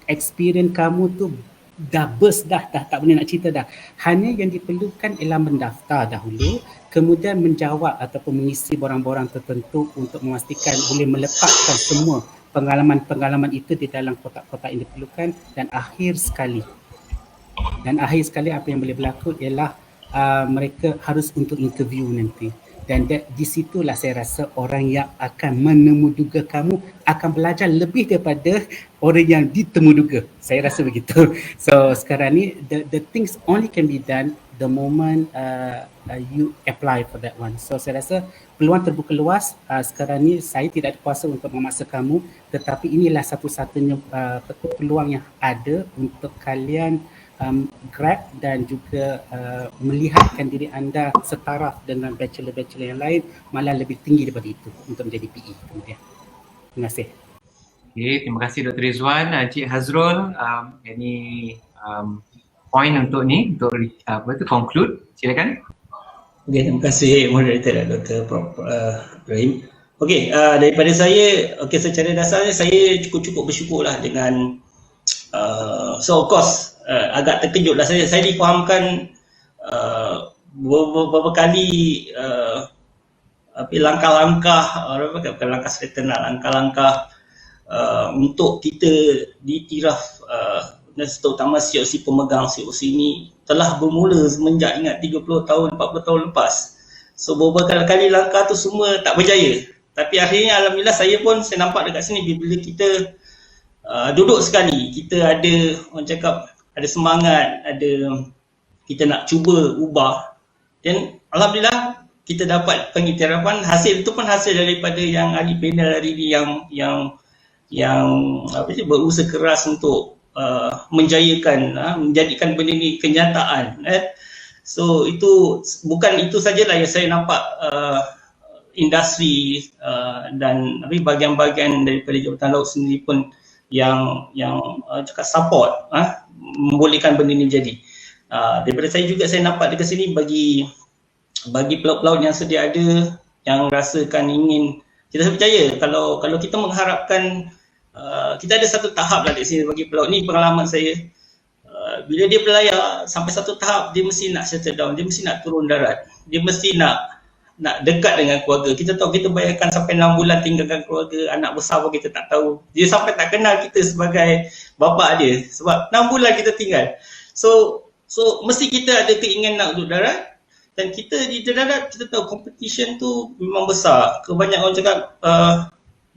Speaker 2: Experience kamu tu dah burst dah tak boleh nak cerita dah. Hanya yang diperlukan ialah mendaftar dahulu, kemudian menjawab ataupun mengisi borang-borang tertentu untuk memastikan boleh melepaskan semua pengalaman-pengalaman itu di dalam kotak-kotak yang diperlukan. Dan akhir sekali apa yang boleh berlaku ialah mereka harus untuk interview nanti. Dan di situlah saya rasa orang yang akan menemuduga kamu akan belajar lebih daripada orang yang ditemuduga. Saya rasa begitu. So sekarang ni the things only can be done the moment you apply for that one. So saya rasa peluang terbuka luas. Sekarang ni saya tidak ada kuasa untuk memaksa kamu, tetapi inilah satu-satunya peluang yang ada untuk kalian grab dan juga melihatkan diri anda setaraf dengan bachelor-bachelor yang lain, malah lebih tinggi daripada itu untuk menjadi PE kemudian. Terima kasih.
Speaker 1: Okay, terima kasih Dr. Rizwan. Encik Hazrul, ini point untuk ni, untuk conclude, silakan.
Speaker 3: Okay, terima kasih moderator Dr. Prof. Ibrahim. Okay, daripada saya, secara dasarnya saya cukup bersyukurlah dengan so of course agak terkejut lah saya difahamkan beberapa kali langkah-langkah, bukan langkah strategic, langkah-langkah untuk kita diiktiraf, terutama COC pemegang COC ini telah bermula semenjak ingat 30 tahun, 40 tahun lepas. So beberapa kali langkah tu semua tak berjaya. Tapi akhirnya alhamdulillah saya nampak dekat sini bila kita duduk sekali, kita ada orang cakap ada semangat, kita nak cuba ubah, dan alhamdulillah kita dapat pengiktirafan, hasil itu pun hasil daripada yang ahli panel hari ini yang berusaha keras untuk menjadikan benda ni kenyataan. So itu bukan itu sajalah yang saya nampak industri dan bahagian-bahagian daripada Jabatan Laut sendiri pun yang cakap support membolehkan benda ni jadi. Daripada saya juga saya nampak dekat sini bagi pelaut-pelaut yang sedia ada yang rasakan ingin, kita percaya kalau kita mengharapkan kita ada satu tahap lah di sini bagi pelaut ni. Pengalaman saya, bila dia berlayar sampai satu tahap dia mesti nak settle down, dia mesti nak turun darat, dia mesti nak dekat dengan keluarga. Kita tahu, kita bayangkan sampai 6 bulan tinggalkan keluarga, anak besar pun kita tak tahu, dia sampai tak kenal kita sebagai bapa dia sebab 6 bulan kita tinggal. So mesti kita ada keinginan nak duduk darat, dan kita di darat kita tahu competition tu memang besar. Kebanyakan orang cakap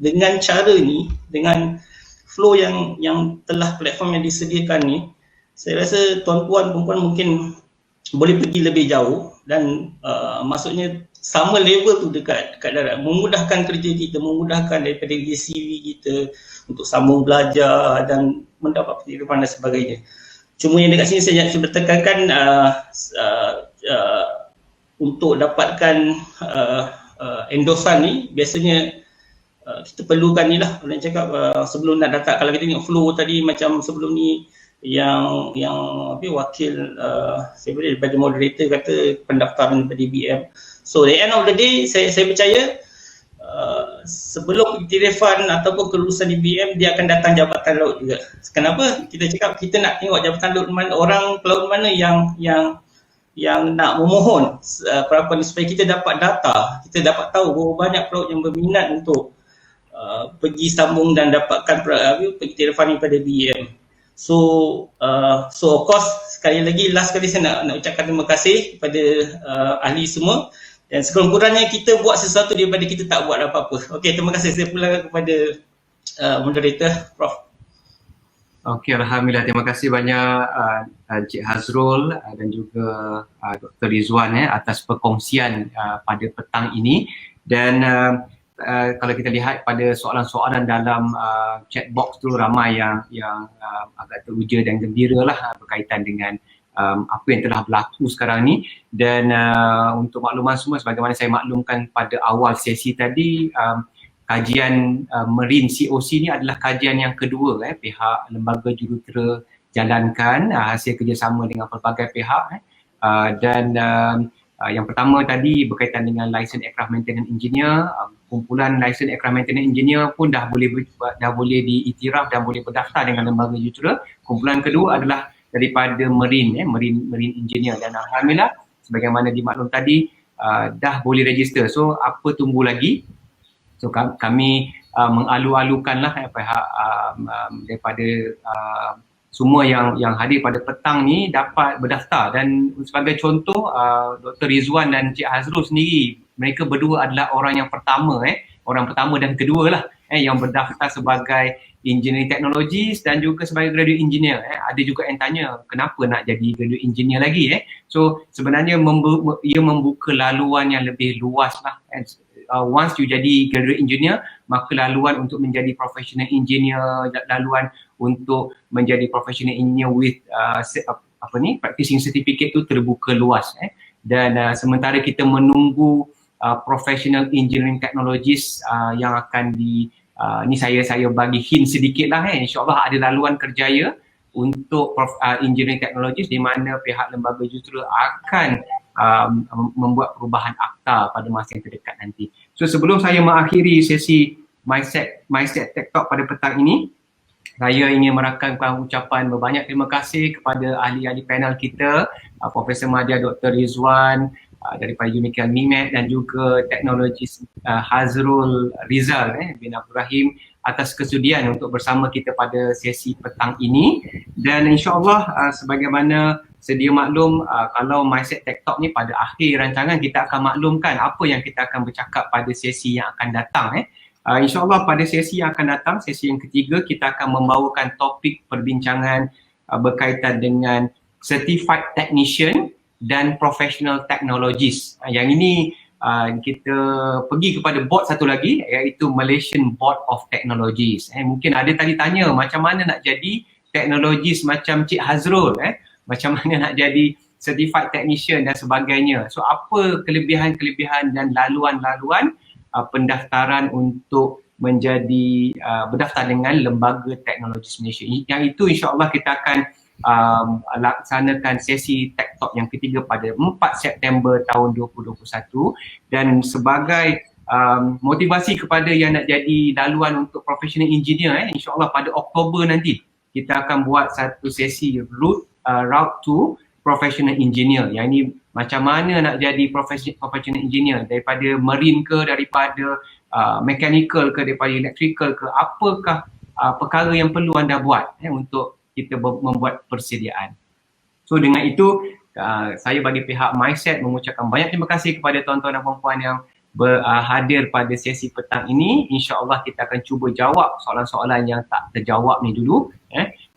Speaker 3: dengan cara ni, dengan flow yang telah platform yang disediakan ni, saya rasa tuan-puan perempuan mungkin boleh pergi lebih jauh dan maksudnya sama level tu dekat darat, memudahkan kerja kita, memudahkan daripada CV kita untuk sambung belajar dan mendapat pengetahuan dan sebagainya. Cuma yang dekat sini saya nak bertekankan untuk dapatkan endorsan ni, biasanya kita perlukan ni lah, orang cakap sebelum nak datang. Kalau kita tengok flow tadi macam sebelum ni yang wakil saya boleh daripada moderator kata pendaftaran daripada DBM. So the end of the day saya percaya sebelum iktirafan ataupun kelulusan DBM dia akan datang Jabatan Laut juga. Kenapa? Kita cakap kita nak tengok Jabatan Laut mana, orang pelaut mana yang nak memohon perakuan supaya kita dapat data, kita dapat tahu berapa banyak pelaut yang berminat untuk pergi sambung dan dapatkan pengiktirafan daripada DBM. So of course sekali lagi last kali saya nak ucapkan terima kasih kepada ahli semua, dan sekurang-kurangnya kita buat sesuatu daripada kita tak buat apa-apa. Okey, terima kasih. Saya pulangkan kepada moderator Prof.
Speaker 1: Okey, alhamdulillah, terima kasih banyak Encik Hazrul dan juga Dr. Rizwan atas perkongsian pada petang ini. Dan kalau kita lihat pada soalan-soalan dalam chat box tu, ramai yang agak teruja dan gembira lah berkaitan dengan apa yang telah berlaku sekarang ni. Dan untuk makluman semua, sebagaimana saya maklumkan pada awal sesi tadi, kajian Marine COC ni adalah kajian yang kedua pihak lembaga jurutera jalankan hasil kerjasama dengan pelbagai pihak dan yang pertama tadi berkaitan dengan License Aircraft Maintenance Engineer. Kumpulan License Aircraft Maintenance Engineer pun dah boleh diiktiraf dan boleh berdaftar dengan lembaga jurutera. Kumpulan kedua adalah daripada Marine Engineer, dan alhamdulillah sebagaimana dimaklum tadi dah boleh register. So apa tunggu lagi? So kami mengalu-alukanlah pihak daripada semua yang hadir pada petang ni dapat berdaftar. Dan sebagai contoh, Dr. Rizwan dan Cik Hazrul sendiri, mereka berdua adalah orang yang pertama orang pertama dan kedua lah yang berdaftar sebagai engineering technologies dan juga sebagai graduate engineer. Ada juga yang tanya kenapa nak jadi graduate engineer lagi. So sebenarnya ia membuka laluan yang lebih luas lah. Once you jadi graduate engineer, maka laluan untuk menjadi professional engineer, laluan untuk menjadi professional engineer with practicing certificate tu terbuka luas. Dan sementara kita menunggu professional engineering technologies yang akan ni saya bagi hint sedikit lah. InsyaAllah ada laluan kerjaya untuk engineering technologies di mana pihak lembaga jurutera akan membuat perubahan akta pada masa yang terdekat nanti. So sebelum saya mengakhiri sesi Mindset Tech Talk pada petang ini, saya ingin merakamkan ucapan berbanyak terima kasih kepada ahli-ahli panel kita, Profesor Madya Dr. Rizwan daripada Unicel MIMET dan juga teknologis Hazrul Rizal bin Abdul Rahim atas kesudian untuk bersama kita pada sesi petang ini. Dan insyaAllah sebagaimana sedia maklum, kalau Mindset Tech Talk ni pada akhir rancangan kita akan maklumkan apa yang kita akan bercakap pada sesi yang akan datang. InsyaAllah pada sesi yang akan datang, sesi yang ketiga, kita akan membawakan topik perbincangan berkaitan dengan Certified Technician dan Professional Technologies. Yang ini kita pergi kepada board satu lagi, iaitu Malaysian Board of Technologies. Mungkin ada tadi tanya macam mana nak jadi teknologis macam Cik Hazrul, macam mana nak jadi certified technician dan sebagainya. So apa kelebihan-kelebihan dan laluan-laluan pendaftaran untuk menjadi berdaftar dengan Lembaga Teknologi Malaysia. Yang itu insya-Allah kita akan laksanakan sesi Tech Talk yang ketiga pada 4 September tahun 2021, dan sebagai motivasi kepada yang nak jadi laluan untuk professional engineer, insya-Allah pada Oktober nanti kita akan buat satu sesi route to professional engineer. Yang ini macam mana nak jadi professional engineer, daripada marine ke, daripada mechanical ke, daripada electrical ke, apakah perkara yang perlu anda buat untuk kita membuat persediaan. So dengan itu saya bagi pihak Mindset mengucapkan banyak terima kasih kepada tuan-tuan dan puan-puan yang hadir pada sesi petang ini. InsyaAllah kita akan cuba jawab soalan-soalan yang tak terjawab ni dulu.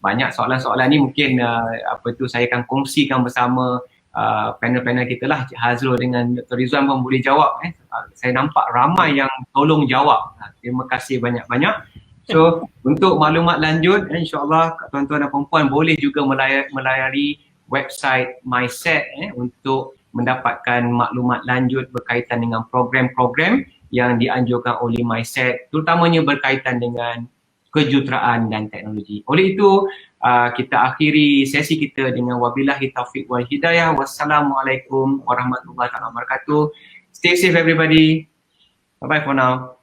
Speaker 1: Banyak soalan-soalan ni mungkin saya akan kongsikan bersama panel-panel kita lah. Cik Hazrul dengan Dr. Rizwan pun boleh jawab. Saya nampak ramai yang tolong jawab. Terima kasih banyak-banyak. So untuk maklumat lanjut, insyaAllah tuan-tuan dan puan-puan boleh juga melayari website Mindset untuk mendapatkan maklumat lanjut berkaitan dengan program-program yang dianjurkan oleh Mindset, terutamanya berkaitan dengan kejuruteraan dan teknologi. Oleh itu, kita akhiri sesi kita dengan wabillahi taufiq wal hidayah. Wassalamualaikum warahmatullahi wabarakatuh. Stay safe everybody. Bye bye for now.